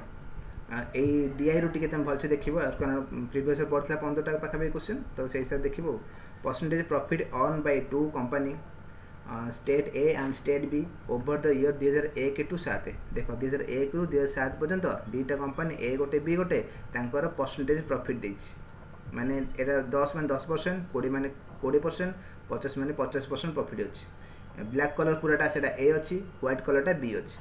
ए डीआई रो टिके तुम भलसे देखिबो कारण प्रीवियस पड़थला 15 टा पाखा क्वेश्चन तो से हिसाब देखिबो percentage profit earn by two company state A and state B over the year 2001 to 7 देख 2001 रु 2007 पर्यंत दुईटा कंपानी ए गोटे बी गोटे तांकर परसेंटेज प्रॉफिट देछि माने एटा 10 माने 10% 20 माने 20% 50 माने 50% प्रॉफिट अछि ब्लैक कलर पूराटा सेटा ए अछि व्हाइट कलरटा बी अछि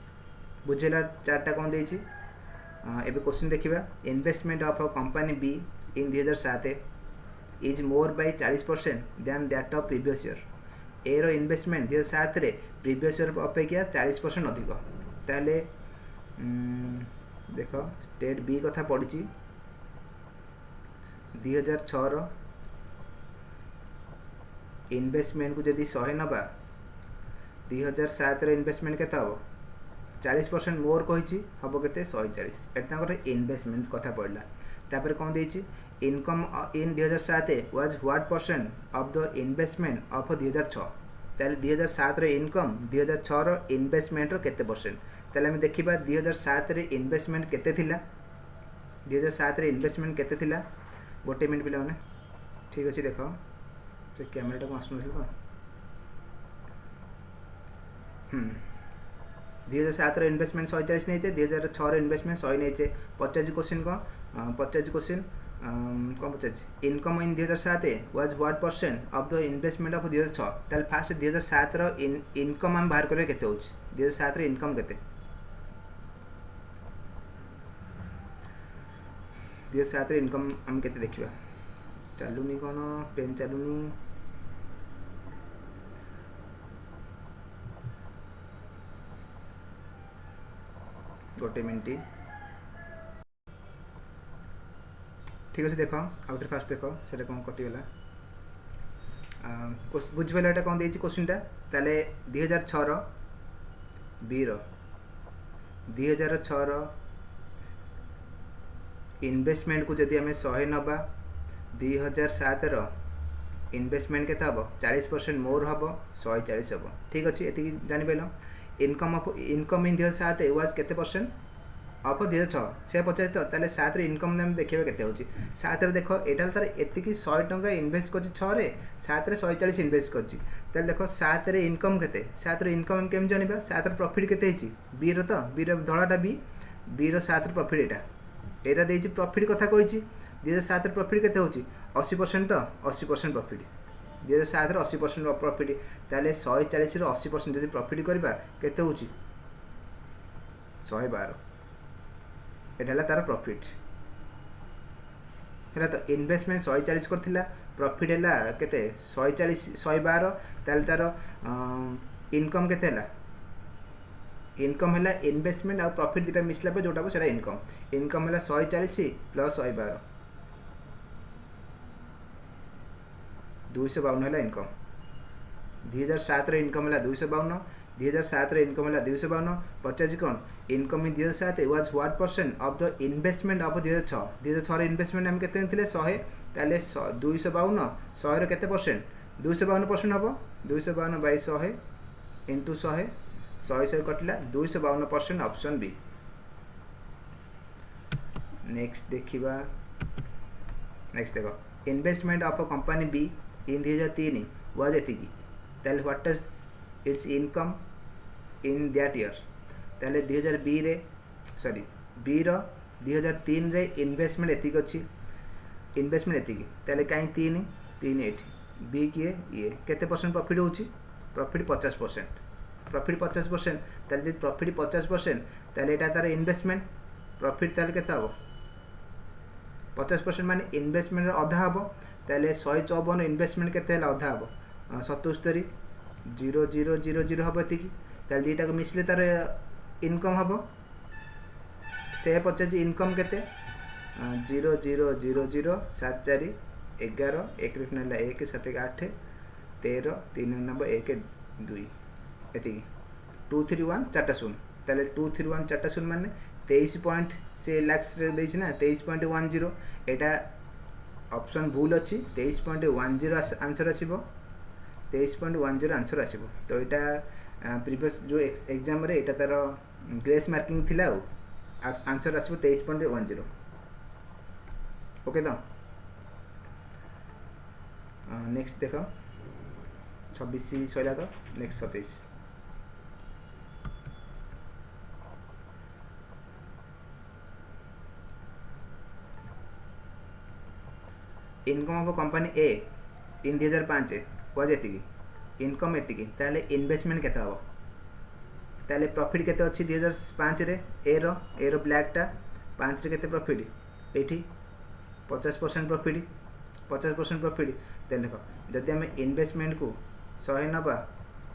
बुझेला चार्टटा कोन देछि एबे क्वेश्चन देखिबा investment of a company B in 2007 is more by 40% than that of previous year ए रो इन्वेस्टमेंट 2007 रे प्रीवियस ईयर अपेक्षा 40% अधिक ताले देखो स्टेट बी कथा पड़ी 2006 रो इन्वेस्टमेंट को जदि 100 नबा 2007 रो इन्वेस्टमेंट केता हो 40% मोर कहिछि हबो केते 140 एटा कर इन्वेस्टमेंट कथा पड़ला तापर कोन देछि income in 2007 was what percent of the investment of 2006 ताले 2007 रे इनकम 2006 रो इन्वेस्टमेंट रो केते परसेंट ताले हम देखिबा 2007 रे इन्वेस्टमेंट केते थिला 2007 रे इन्वेस्टमेंट केते थिला गोटे मिनिट पिला माने ठीक अछि देखो से कैमराटा को आसनु थिला 2007 रो इन्वेस्टमेंट 140 नेचे 2006 रो इन्वेस्टमेंट 100 नेचे 50 क्वेश्चन को 50 क्वेश्चन कौन पचार income in 2007 was what percent of the investment of 2006 ताल फास्ट 2007 रो इनकम हम बाहर करबे केते होछ 2007 रो इनकम केते 2007 रो इनकम हम केते देखिबा चालुनी कोन पेन चालुनी गोटे मिनट ठीक अच्छे देख आउ थे फास्ट देख से कौन कटिगला बुझिपारे एटा कौन देछि क्वेश्चनटा ताले 2006 रो बी रो 2006 रो इन्वेस्टमेंट को जदि हमें 100 नबा 2007 रो इन्वेस्टमेंट केता हबो 40% मोर हबो 140 हबो ठीक अछि एति जानि पेलो इनकम इन 2007 वाज केते परसेंट ऑफ 2006 से 50 तो ताले 7 रे इनकम नेम देखिबे केते होची 7 रे देखो एटा तार एतिकी 100 टंका इन्वेस्ट करछि 6 रे 7 रे 140 इन्वेस्ट करछि ताले देखो 7 रे इनकम केते 7 रे इनकम केम जानिबा 7 रे प्रॉफिट केते हिची बी रो तो बी रो धळाटा बी रो 7 रे प्रॉफिट एटा देछि प्रॉफिट कथा कहिछि 2007 रे प्रॉफिट केते होची 80% तो 80% प्रॉफिट 2007 रे 80% प्रॉफिट ताले 140 रे 80% जदि प्रॉफिट करबा केते होची 112 एटा तार प्रॉफिट है तो इन्वेस्टमेंट 140 करथिला प्रॉफिट हैला केते 140 112 ताल तार इनकम केते हैला इनकम हैला इन्वेस्टमेंट और प्रॉफिट दिटा मिसला पे जोटा सेटा इनकम हैला 140 प्लस 112 252 हैला इनकम 2007 रे इनकम हैला 252 2007 रे इनकम हैला 252 50 कोन income in 2007 was what percent of the investment of 2006 रे इन्वेस्टमेंट हम केते थिले 100 ताले 252 100 रे केते परसेंट 252% हबो 252 बाय 100 इनटू 100 कटला 252% ऑप्शन बी नेक्स्ट देखिबा नेक्स्ट देखो investment of a company B in 2003 was एतिकी ताले what is its income in that year ताले 2002 रे सॉरी बी रो 2003 रे इन्वेस्टमेंट एतिक अछि इन्वेस्टमेंट एतिक ताले काई 3 एठी बी किए ये केते परसेंट प्रॉफिट होची प्रॉफिट 50% प्रॉफिट 50% ताले जे प्रॉफिट 50% ताले एटा तार इन्वेस्टमेंट प्रॉफिट ताले केते हबो 50% माने इन्वेस्टमेंट आधा हबो ताले 154 इन्वेस्टमेंट केते हला आधा हबो 77 0000 हबो एतिक ताले दीटा को मिसले तार इनकम हबो से 50 इनकम केते 0000 74 11 1 रे नला 1 7 8 13 3 नंबर 1 2 एति 231 चाटा शून ताले 231 चाटा शून माने 23 पॉइंट से लाक्स रे देछि ना 23.10 एटा ऑप्शन भूल अछि 23.10 आंसर आसीबो 23.10 आंसर आसीबो तो एटा प्रीवियस जो एग्जाम रे एटा तार ग्रेस मार्किंग थिला आंसर आसीबो 23.10 ओके तो नेक्स्ट देखो 26 सैला तो next 27 income of company A in 2005 was एतिकी इनकम एतिकी ताले इन्वेस्टमेंट केते हबो ताले प्रॉफिट केते अछि 2005 रे ए रो ब्लैक टा 5 रे केते प्रॉफिट एठी 50% प्रॉफिट देन देखो जदि हम इन्वेस्टमेंट को 100 नबा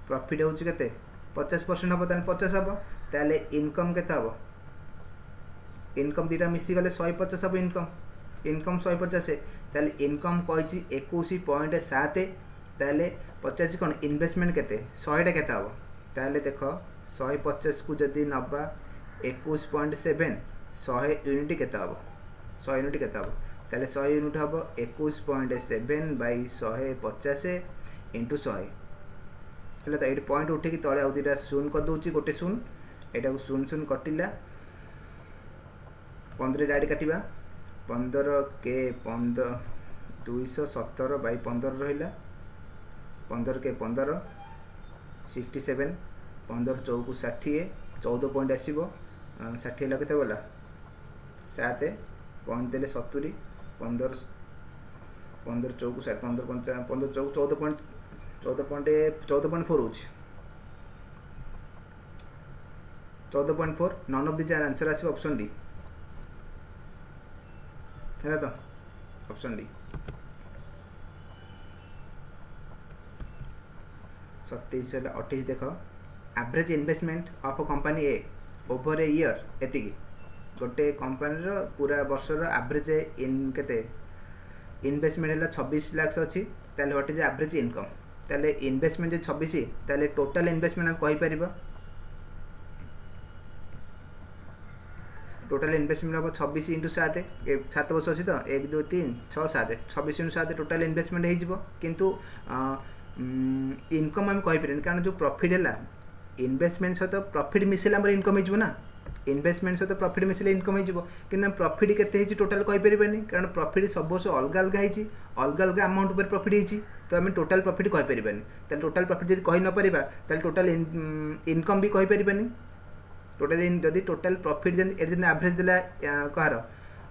प्रॉफिट होउची केते 50% हबो ताले 50 हबो ताले इनकम केते हबो इनकम दीटा मिसी गले 150 हबो इनकम 150 है ताले इनकम कहिची 21.7 ताले 50 कोन इन्वेस्टमेंट केते 100 टा केते हबो ताले देखो 150 को जदि नबा 21.7 100 यूनिट केते हबो 100 यूनिट केते हबो ताले 100 यूनिट हबो 21.7 बाई 150 इंटू 100 हेला त एटी पॉइंट उठे कि तळे आउ दिटा शून कर दोची गोटे शून एटा को शून शून कटिला 15 डाडी काटिबा 15 के 15 217 बाई 15 रहिला 15 के 15 67 15 चौकु 60 14 पॉइंट आसीबो 60 ला केते बोला 7 पॉइंट देले 70 15 चौकु 60 15 चौकु 14.4 होची 14.4 नन ऑफ द चार आंसर आसी ऑप्शन डी है तो ऑप्शन डी 27 28 देखो average investment of a company A over a year एतिकी गोटे कंपनी रो पूरा वर्ष रो एवरेज इन केते इन्वेस्टमेंट है 26 लाख अच्छी ताले व्हाट इज एवरेज इनकम ताले इन्वेस्टमेंट 26 ताले टोटल इन्वेस्टमेंट हम कहि परिबो टोटल इन्वेस्टमेंट हम 26 इंटू 7 7 वर्ष अच्छी तो 1 2 3 6 7 26 इंटू 7 टोटल इन्वेस्टमेंट हो जिवो किंतु इनकम हम कहि परिन कारण जो प्रॉफिट है इन्वेस्टमेंट सहित प्रॉफिट मिसेला हमर इनकम हो जिवो ना इन्वेस्टमेंट सहित प्रॉफिट मिसेले इनकम हो जिवो किंतु हम प्रॉफिट केते हेची टोटल कहि परिबेनी कारण प्रॉफिट सब वर्ष अलग अलग हेची अलग अलग अमाउंट पर प्रॉफिट हेची तो हम टोटल प्रॉफिट कहि परिबेनी त टोटल प्रॉफिट जदि कहि न परिबा त टोटल इनकम भी कहि परिबेनी टोटल जदि टोटल प्रॉफिट जदि एवरेज देला कहार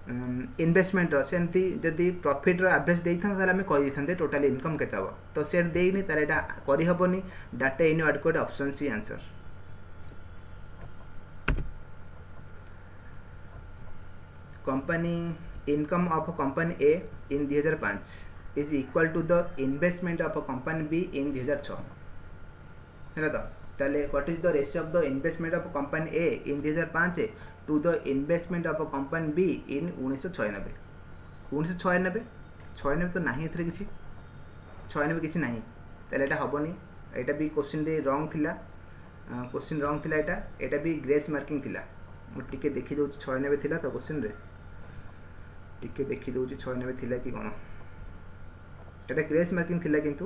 इन्वेस्टमेंट सेमती जदि प्रॉफिट रो एवरेज देइथन ताले हम कहि दिथनते टोटल इनकम केते हबो तो सेट देइनी ताले एटा करि हबोनी data inadequate option C answer company income of a company A in 2005 is equal to the investment of a company B in 2006 है तो ताले what is the ratio of the investment of company A in 2005 to the investment of company B in 1996 तो नाही एथरे किछि 96 किछि नाही ताले एटा हबोनी एटा भी क्वेश्चन दे रॉन्ग थिला क्वेश्चन रॉन्ग थिला एटा भी ग्रेस मार्किंग थिला मु टिके देखि दउ 96 थिला तो क्वेश्चन रे टिके देखि दउ 96 थिला कि कोन एटा ग्रेस मार्किंग थिला किंतु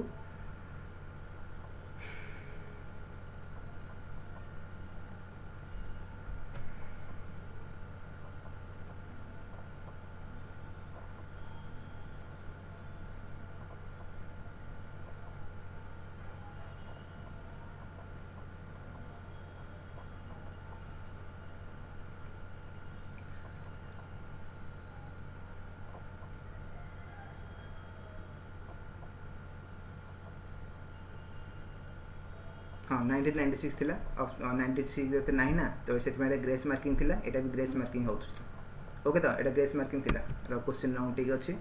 हाँ 1996 थिला 96 जते नाही ना तो सेट में ग्रेस मार्किंग थिला एटा भी ग्रेस मार्किंग होउछ ओके तो एटा ग्रेस मार्किंग थिला रो क्वेश्चन रॉन्ग ठीक अछि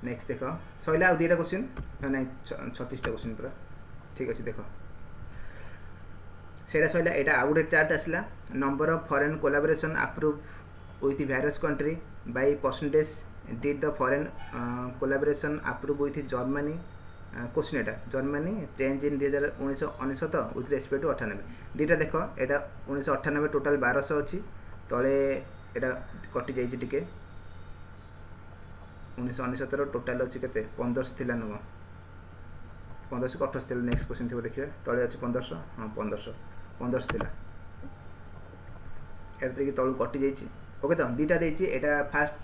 नेक्स्ट देखो सइला आ दुईटा क्वेश्चन नाही 36 टा क्वेश्चन पूरा ठीक अछि देखो सेटा सइला एटा आ गुटे चार्ट आसला number of foreign collaboration approve with various country by percentage did the foreign collaboration approve with Germany question एटा Germany change in 1999 with respect to 98 दीटा देखो एटा 1998 टोटल 1200 अछि तळे एटा कटि जाई छि टिके 1999 रो टोटल अछि केते 1500 थिला न 1528 थिला नेक्स्ट क्वेश्चन थिबो देखिबा तळे अछि 1500 हां 1500 थिला एटा कि तळु कटि जाई छि ओके तो दीटा देई छि एटा फास्ट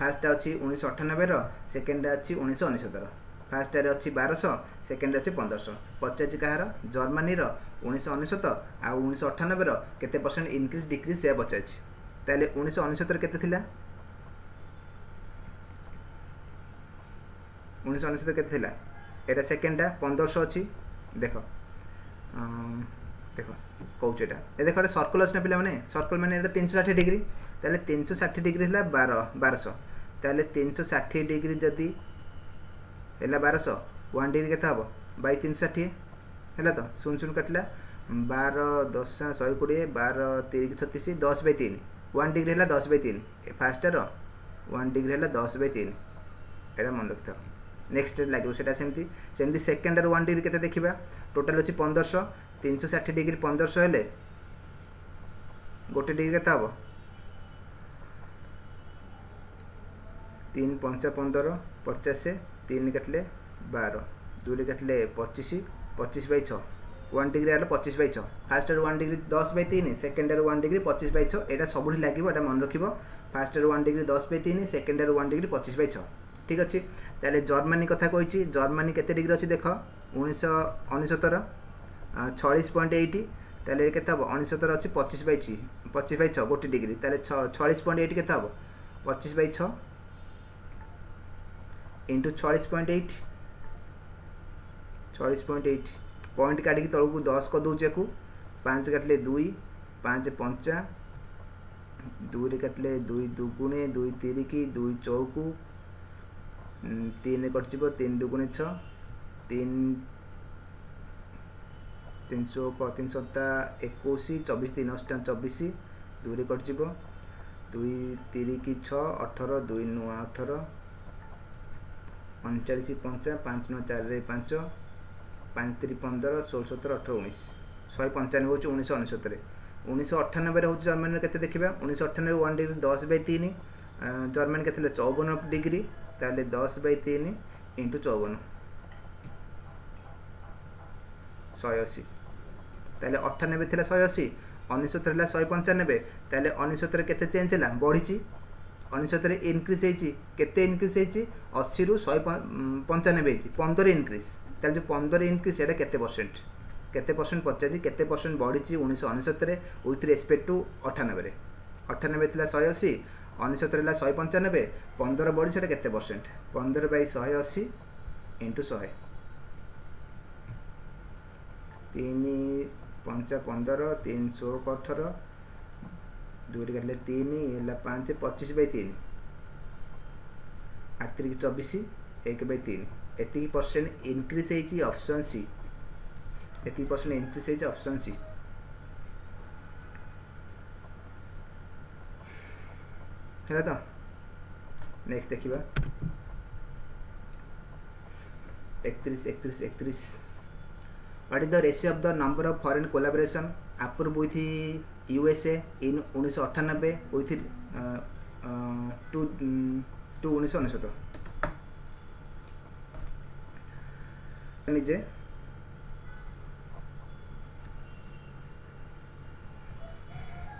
फास्ट अच्छी 1998 सेकेंड अच्छी 1969 फास्ट अच्छी 1200 सेकेंड अच्छी 1500 पचास कहार जर्मनी 1999 आ 1998 केते परसेंट इनक्रीज डिक्रीज से पचास ताले 1969 केते थिला 1969 केते थिला एटा सेकेंडा 1500 अच्छी देख देख कौच एटा ए देख सर्कल अच्छे पिला माने सर्कल माने एटा 360 डिग्री ताले 360 डिग्री है 1200 ताले 360 डिग्री जदि है 1200 1 डिग्री केते हम बाई 360 है तो शून्य शून्य कटला 12 10 120 12 3 36 10 बाई 3 1 डिग्री है 10 बाई 3 फास्टर 1 डिग्री है 10 बाई 3 एटा मन रखिथ नेक्स्ट लगे से सेमती सेकेंडर 1 डिग्री केते देखा टोटाल अच्छी 1500 360 डिग्री 1500 हेले गोटे डिग्री केते हम 3 5 15 50 3 कटले 12 2 कटले 25 25 बाई 6 1 डिग्री आलो 25 बाई 6 फास्टर 1 डिग्री 10 बाई 3 सेकेंडर 1 डिग्री 25 बाई 6 एटा सब लगे एटा मन रखिबो फास्टर 1 डिग्री 10 बाई 3 सेकेंडर 1 डिग्री 25 बाई 6 ठीक अच्छे ताले जर्मनी कथा कही जर्मनी केते डिग्री अच्छी देख 1969 46.80 ताले केते हम 69 अच्छी 25 बाई 6 गोटे डिग्री ताले 46.8 केते हम 25 बाई 6 इंटू 46.8 पॉइंट काटिकी तलू 10 कर दूचे को 5 काटले 2 5 5 2 काटले 2 दुगुणे 2 3 की 2 चौकू 3 कटि 3 दुगुणे 6 3 300 3 सत्ता 21 24 3 अष्टा 24 2 कटि 2 3 की 6 18 2 9 18 39 5 5 9 4 5 5 3 15 16 17 18 19 195 हूँ 1969 1998 हूँ जर्मनी के देखा 1998 1 डिग्री 10 बाई 3 जर्मनी के 54 डिग्री ताले 10 बाई 3 इंटू 54 180 ताले 98 थी 180 19 195 ताले 19 के चेंज है बढ़ी 19 इनक्रीज होते इनक्रीज 80 रु 195 15 इनक्रीज ताले जो 15 इनक्रीज एटा केते परसेंट पचास केते परसेंट बढ़ी 1969 विथ रेस्पेक्ट टू 98 98 थी 180 19 195 15 बढ़ी से केते परसेंट 15 बाई 180 इंटू 100 3 5 15 3 16 18 2 काटले 3 है 5 25 बाई 3 8 3 24 1 बाई 3 एति परसेंट इनक्रीज होती ऑप्शन सी एति परसेंट इनक्रीज होती ऑप्शन सी है तो नेक्स्ट देखिबा 31 What is the ratio of the number of foreign collaboration approved with USA in 1998 with to 1969 निजे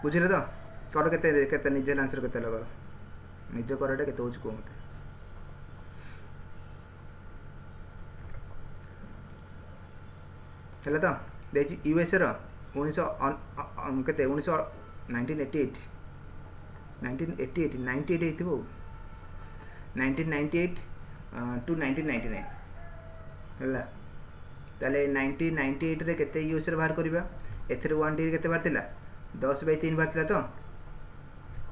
बुझिले तो कर केते निजे आंसर केते लगा निज करटा केते होच को मते चला तो देखिए यूएसए रो 1988 1988 1998 टू 1999 है ताले 1998 रे केते यूएसए बाहर करबा एथरे 1 डिग्री केते बाहर थिला 10 बाई 3 बाहर थिला तो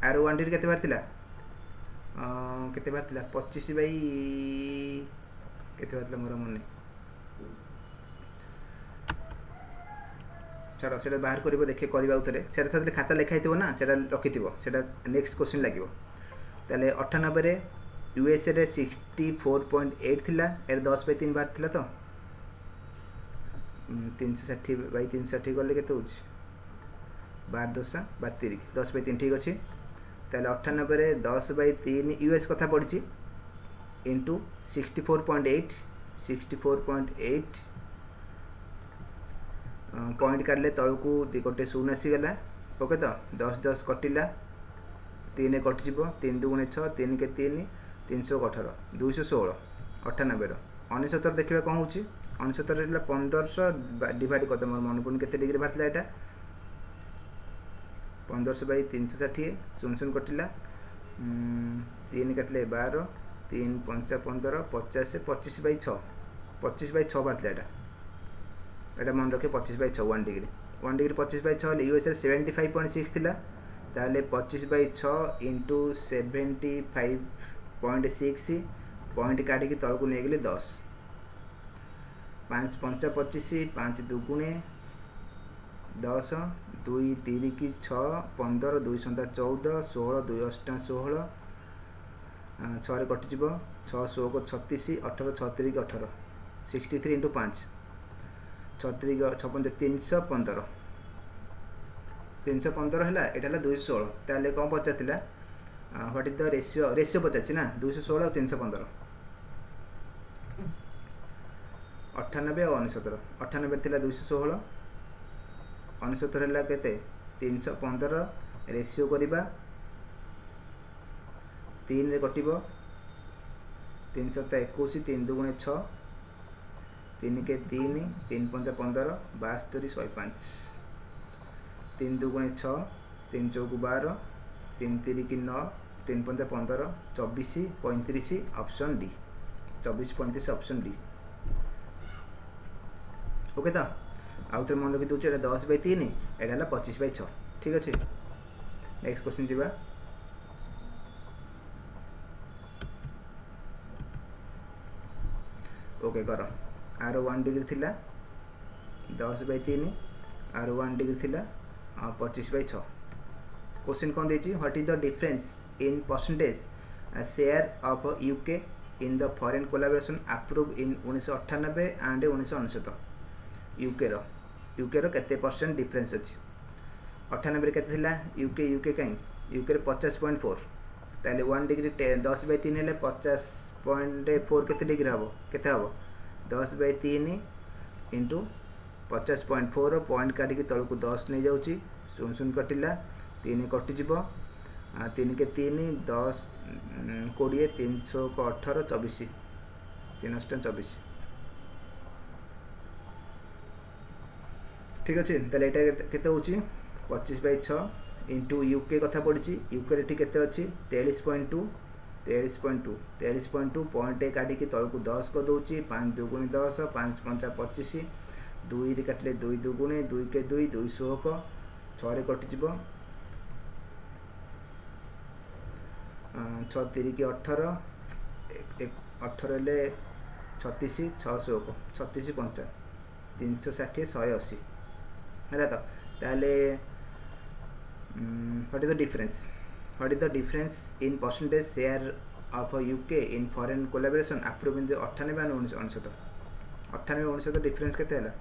आर 1 डिग्री केते बाहर थिला केते बाहर थिला 25 बाई केते बाहर थिला मोर मन छाड़ से बाहर कर देखे करवा से खाता लिखाई थो ना से रखि से नेक्स्ट क्वेश्चन लगे ताले 98 यूएसए रे 64.8 थिला एर 10 बाई 3 बाहर थिला तो 360 बाई 360 गले के 12 10 32 10 बाई 3 ठीक अच्छे ताले 98 रे 10 बाई 3 यूएस कथा पड़ी इंटू 64.8 पॉइंट काटले तलू गोटे शून्य आसीगला ओके तो 10 10 कटिला 3 कटिज 3 दुगुणे 6 3 के 3 318 216 98 69 देखा कौन हो 69 1500 डिवाइड करदे मोर मन पड़े के डिग्री बाहर यहाँ 1500 बाई 360 शून्य शून्य कटिला 3 काटिले 12 3 5 15 50 25 बाई 6 25 बाई 6 बाहर यहाँ मन रखे 25 बाई 6 1 डिग्री 25 बाई 6 यूएसए 75.6 थिला ताले 25 बाई 6 इंटू 75.6 पॉइंट काटिकी तलक नहीं गली 10 5 5 25 5 दुगुणे 10 2 3 की 6 15 2 7 14 16 2 8 16 6 कटिज 6 16 36 18 36 की 18 63 इंटू 5 36 56 315 315 है यहाँ 216 ताले कौन पचार व्हाट इज द रेशियो पचार ना 216 और 315 98 और 69 98 थी 216 69 है के 315 रेशियो करवा 3 रे कटिब 321 3 दुगुणे 6 3 के 3 3 5 15 72 105 3 दुगुणे 6 3 चौक 12 3 3 की 9 3 5 15 24 35 option D 24 35 option D okay तो आउ थे मन रखी दूसरे 10 बाई 3 यहाँ 25 बाई 6 ठीक अच्छे नेक्स्ट क्वेश्चन जी ओके कर आर 1 डिग्री थिला 10 बाई 3 आर 1 डिग्री थिला 25 बाई 6 क्वेश्चन कौन देती what is the difference in percentage share of UK in the foreign collaboration approve in 1998 and 1999 UK रो केते परसेंट डिफरेंस अच्छी 98 केते थिला यूके कहीं यूके 50.4 ताले 1 डिग्री 10 बाई 3 है 50.4 केते डिग्री हम केते हम 10 बाई 3 इंटू 50.4 पॉइंट काटिकी तलक 10 नहीं जाऊँगी शून्य शून्य कटिला 3 कटिज 3 के 3 10 20 318 24 324 ठीक अच्छे ताले ये हूँ 25 बाई 6 इंटू यूके कथा पड़ी यूके के अच्छी 43.2 पॉइंट काटिकी तलक 10 कर दूची 5 दुगुणी 10 5 5 25 2 काटिले 2 दुगुणे 2 के 2 216 6 कटिज 6 3 की 18 18 ले 36 600 36 5 360 180 है तो ताले what is the difference in percentage share of UK in foreign collaboration approve in 98 and 1999 98 19 difference केते है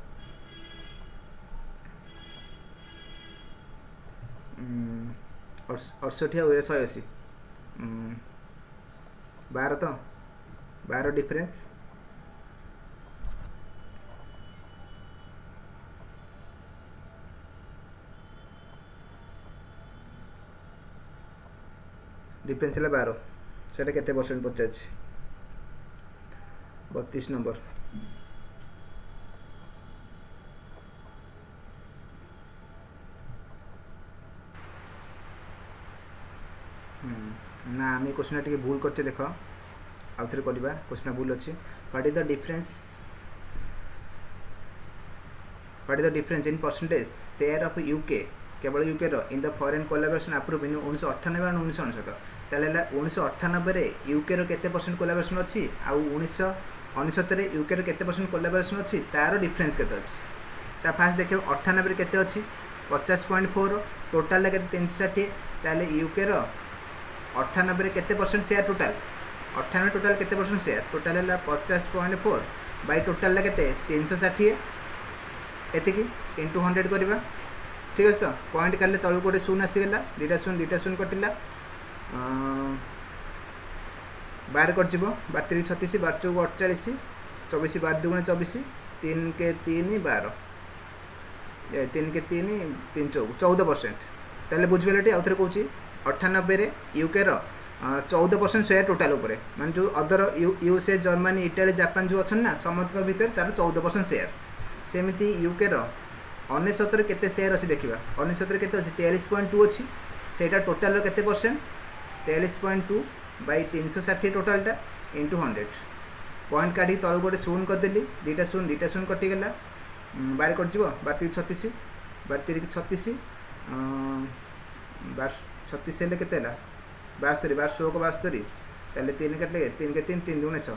68 और 180 12 तो 12 डिफरेंस डिफरेंस है 12 से केते परसेंट पचार 32 नंबर ना आम क्वेश्चन टी भूल करचे देख आउ थे करवा क्वेश्चन भूल अच्छे what is the difference in percentage share of UK केवल UK in the foreign collaboration approve in 1998 and 1999 ताले 1998 यूके केते परसेंट कोलैबोरेशन अच्छी आउ 1999 यूके केते परसेंट कोलैबोरेशन अच्छी तार डिफरेंस केते अच्छी ता फास्ट देखिए 98 केते अच्छी 50.4 टोटाल केते 360 ताले यूके 98 केते परसेंट शेयर टोटाल 98 टोटाल केते परसेंट शेयर टोटाल है 50.4 बाई टोटाल केते 360 एतिकी इंटू 100 करवा ठीक अच्छे तो पॉइंट काटे तलू गोटे शून्य आसीगला 2 शून्य कटिला 12 कट 12 36 12 चौक 48 24 12 दुगुणे 24 3 के 3 12 3 के 3 3 चौक 14% ताले बुझिगले आउ थे कौच 98 यूके रो 14% शेयर टोटाल उपरे मान जो other USA Germany Italy Japan जो अच्छा ना समस्त भितर तार 14% शेयर सेमती यूके रो 99 केते शेयर अच्छी देखा 99 केते अच्छी 43.2 अच्छी सेटा टोटाल केते परसेंट 43.2 बाई 360 टोटालटा इंटू 100 पॉइंट काढ़ी तल गोटे शून करदेली दुईटा शून कटिगला बारे कटो 12 36 12 36 36 हेल्ले के 72 12 ताले 3 कटे 3 के 3 3 2 6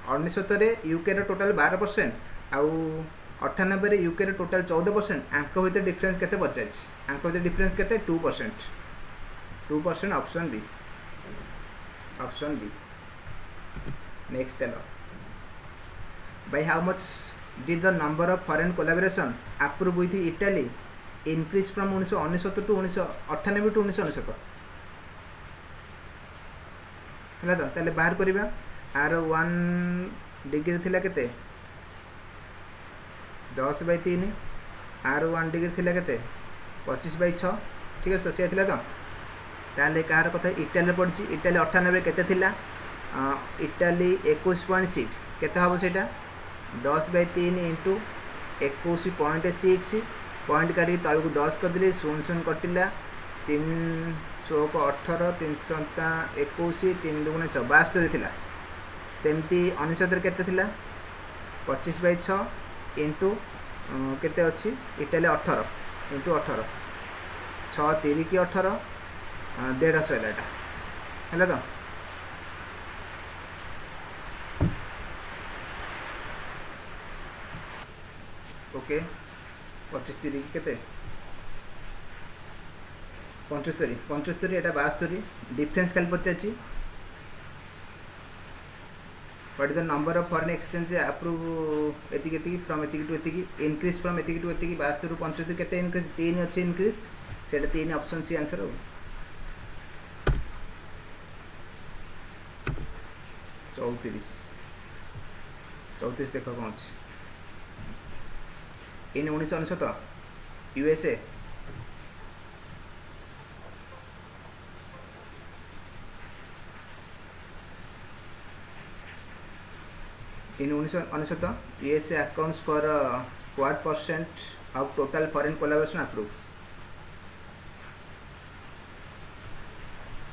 99 यूके टोटाल 12% आउ 98 यूके टोटाल 14% आंक भर डिफरेन्स के पचार आंक भर डिफरेन्स के 2% ऑप्शन बी नेक्स्ट चलो by how much did the number of foreign collaboration approved with Italy increase from 1969 to 1998 to 1999 है तो ताले बाहर करिबा आर 1 डिग्री थिला केते 10/3 आर 1 डिग्री थिला केते 25/6 ठीक है तो से थिला तो ताले कार कथा इटाली पड़ची इटाली 98 केते थिला इटाली 21.6 केते हबो सेटा 10/3 इंटू 21.6 पॉइंट काटी तल को 10 करदे 0 कटिला 300 को 18 300 21 3 2 6 72 थिला सेमती 99 केते थिला 25/6 इंटू केते अछि इटाली 18 इंटू 18 6 3 की 18 150 एटा हैला तो ओके 25 3 केते 75 एटा 72 डिफरेंस खाली पचाची what is the number of foreign exchange approve एतिकी फ्रॉम एतिकी टू एतिकी इंक्रीज फ्रॉम एतिकी टू एतिकी 72 ରୁ 75 केते इंक्रीज 3 अछि इंक्रीज सेटा 3 ऑप्शन सी आंसर हो 34 देखो कौन अछि इन 1999 USA in 1999 USA accounts for what percent of total foreign collaboration approved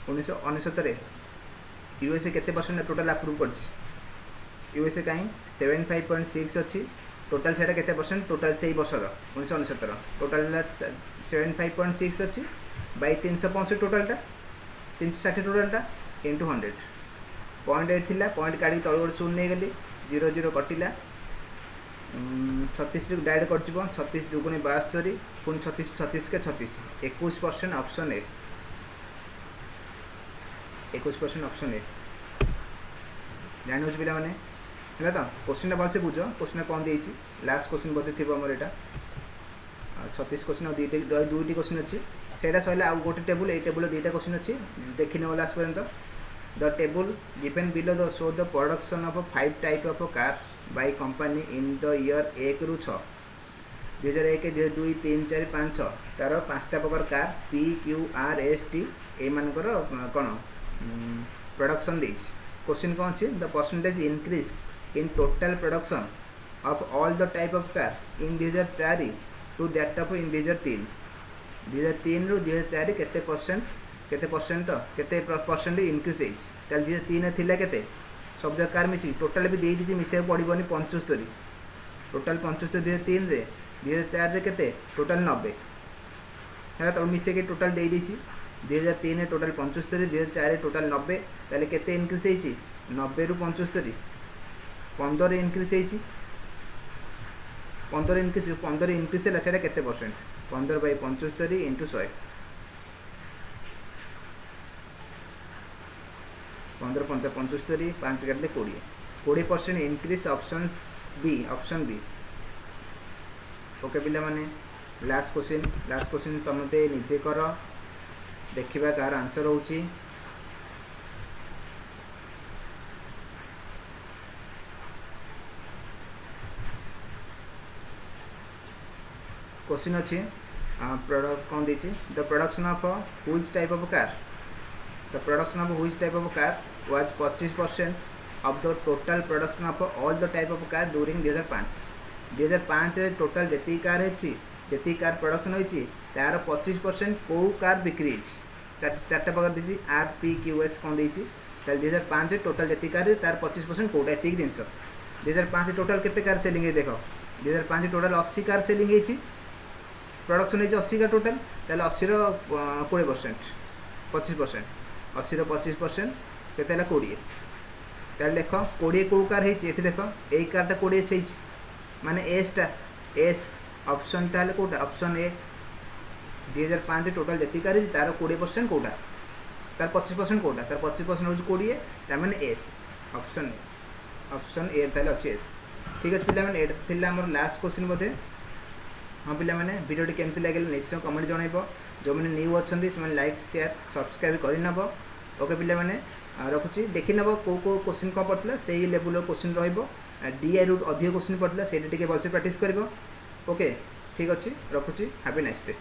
1999 USA केते परसेंट टोटल अप्रूव करछि यूएसए काई 75.6 अछि टोटल सेटा केते परसेंट टोटल सेही वर्षर 1999 टोटल 75.6 अछि बाय 365 टोटलटा 360 टोटलटा इनटू 100 पॉइंट 8 थिला पॉइंट काढी तळगोड शून्य नै गेली 0 कटिला 36 रू डायरेक्ट करजिबो 36 दुगुणे 72 पुन 36 के 36 21% ऑप्शन ए 21% ऑप्शन ए जानि होछ बिला माने है तो क्वेश्चन भलसे बुझ क्वेश्चन कौन देती लास्ट क्वेश्चन बोधे थी मोर यहाँ 36 क्वेश्चन दुईटी क्वेश्चन अच्छी से सैला आउ गोटे टेबुल ये टेबुल दुईटा क्वेश्चन अच्छी देखी ने लास्ट पर्यंत the table given below the show the production of 5 type of car by company in the year 1 ରୁ 6 2001 2 3 4 5 6 तार 5टा प्रकार car P Q R S T A मानकर कौन प्रोडक्शन देछि क्वेश्चन कौन अच्छी the percentage increase in total production of all the type of car in 2004 to that of in 2003 2003 ରୁ 2004 केते परसेंट तो केते परसेंट इंक्रीज है ताल 2003 थिला केते सब जगह कार मिसी टोटल भी दे दीजिए मिसे पड़बनी 75 टोटल 75 2003 रे 2004 रे केते टोटल 90 है तो मिसे के टोटल दे दीची 2003 रे टोटल 75 2004 रे टोटल 90 ताले केते इंक्रीज है 90 ରୁ 75 15 इंक्रीज है 15 इंक्रीज है सेटा केते परसेंट 15/75 इंटू 100 15 5 75 5 काटले 20% इंक्रीज ऑप्शन बी ओके पिला माने लास्ट क्वेश्चन समते निजे कर देखिबा कार आंसर होची क्वेश्चन अच्छी प्रोडक्ट कौन दी the production of which type of car the production of which type of car was 25% of the total production of all the type of car during 2005 2005 total ji car है G car production होती तार 25% कौ car बिक्री चार्टा प्रकार दीजिए R P Q S कौन देती 2005 total जी कार तार 25% कौटा ये जिनस 2005 टोटल केते कार सेलिंग है देख 2005 टोटल 80 कार सेलिंग है प्रोडक्शन है 80 कार टोटल ताल 80 20% 25% 80 25% केते 20 ताल देख 20 कौ कार है देख यही कारटा 20 से माने एसटा एस ऑप्शन ताले कोटा ऑप्शन ए 2005 टोटल जी कार तार 20% कौटा तार 25% कौटा तार 25% हूँ 20 तार मैंने एस ऑप्शन ए ताले अच्छे एस ठीक है पिला मैंने एटा आम लास्ट क्वेश्चन बोधे हाँ पिला मैंने वीडियो केमती लगे निश्चय कमेंट जनइब जो मैंने न्यू अच्छा से लाइक शेयर सब्सक्राइब करनब ओके पिला मैंने रखुची देखी नब कौ क्वेश्चन कौन पड़ता से लेवल क्वेश्चन डी आई रूट अधिक क्वेश्चन पड़ता से भलसे प्राक्ट कर ओके ठीक अच्छे रखुची हैव ए नाइस डे।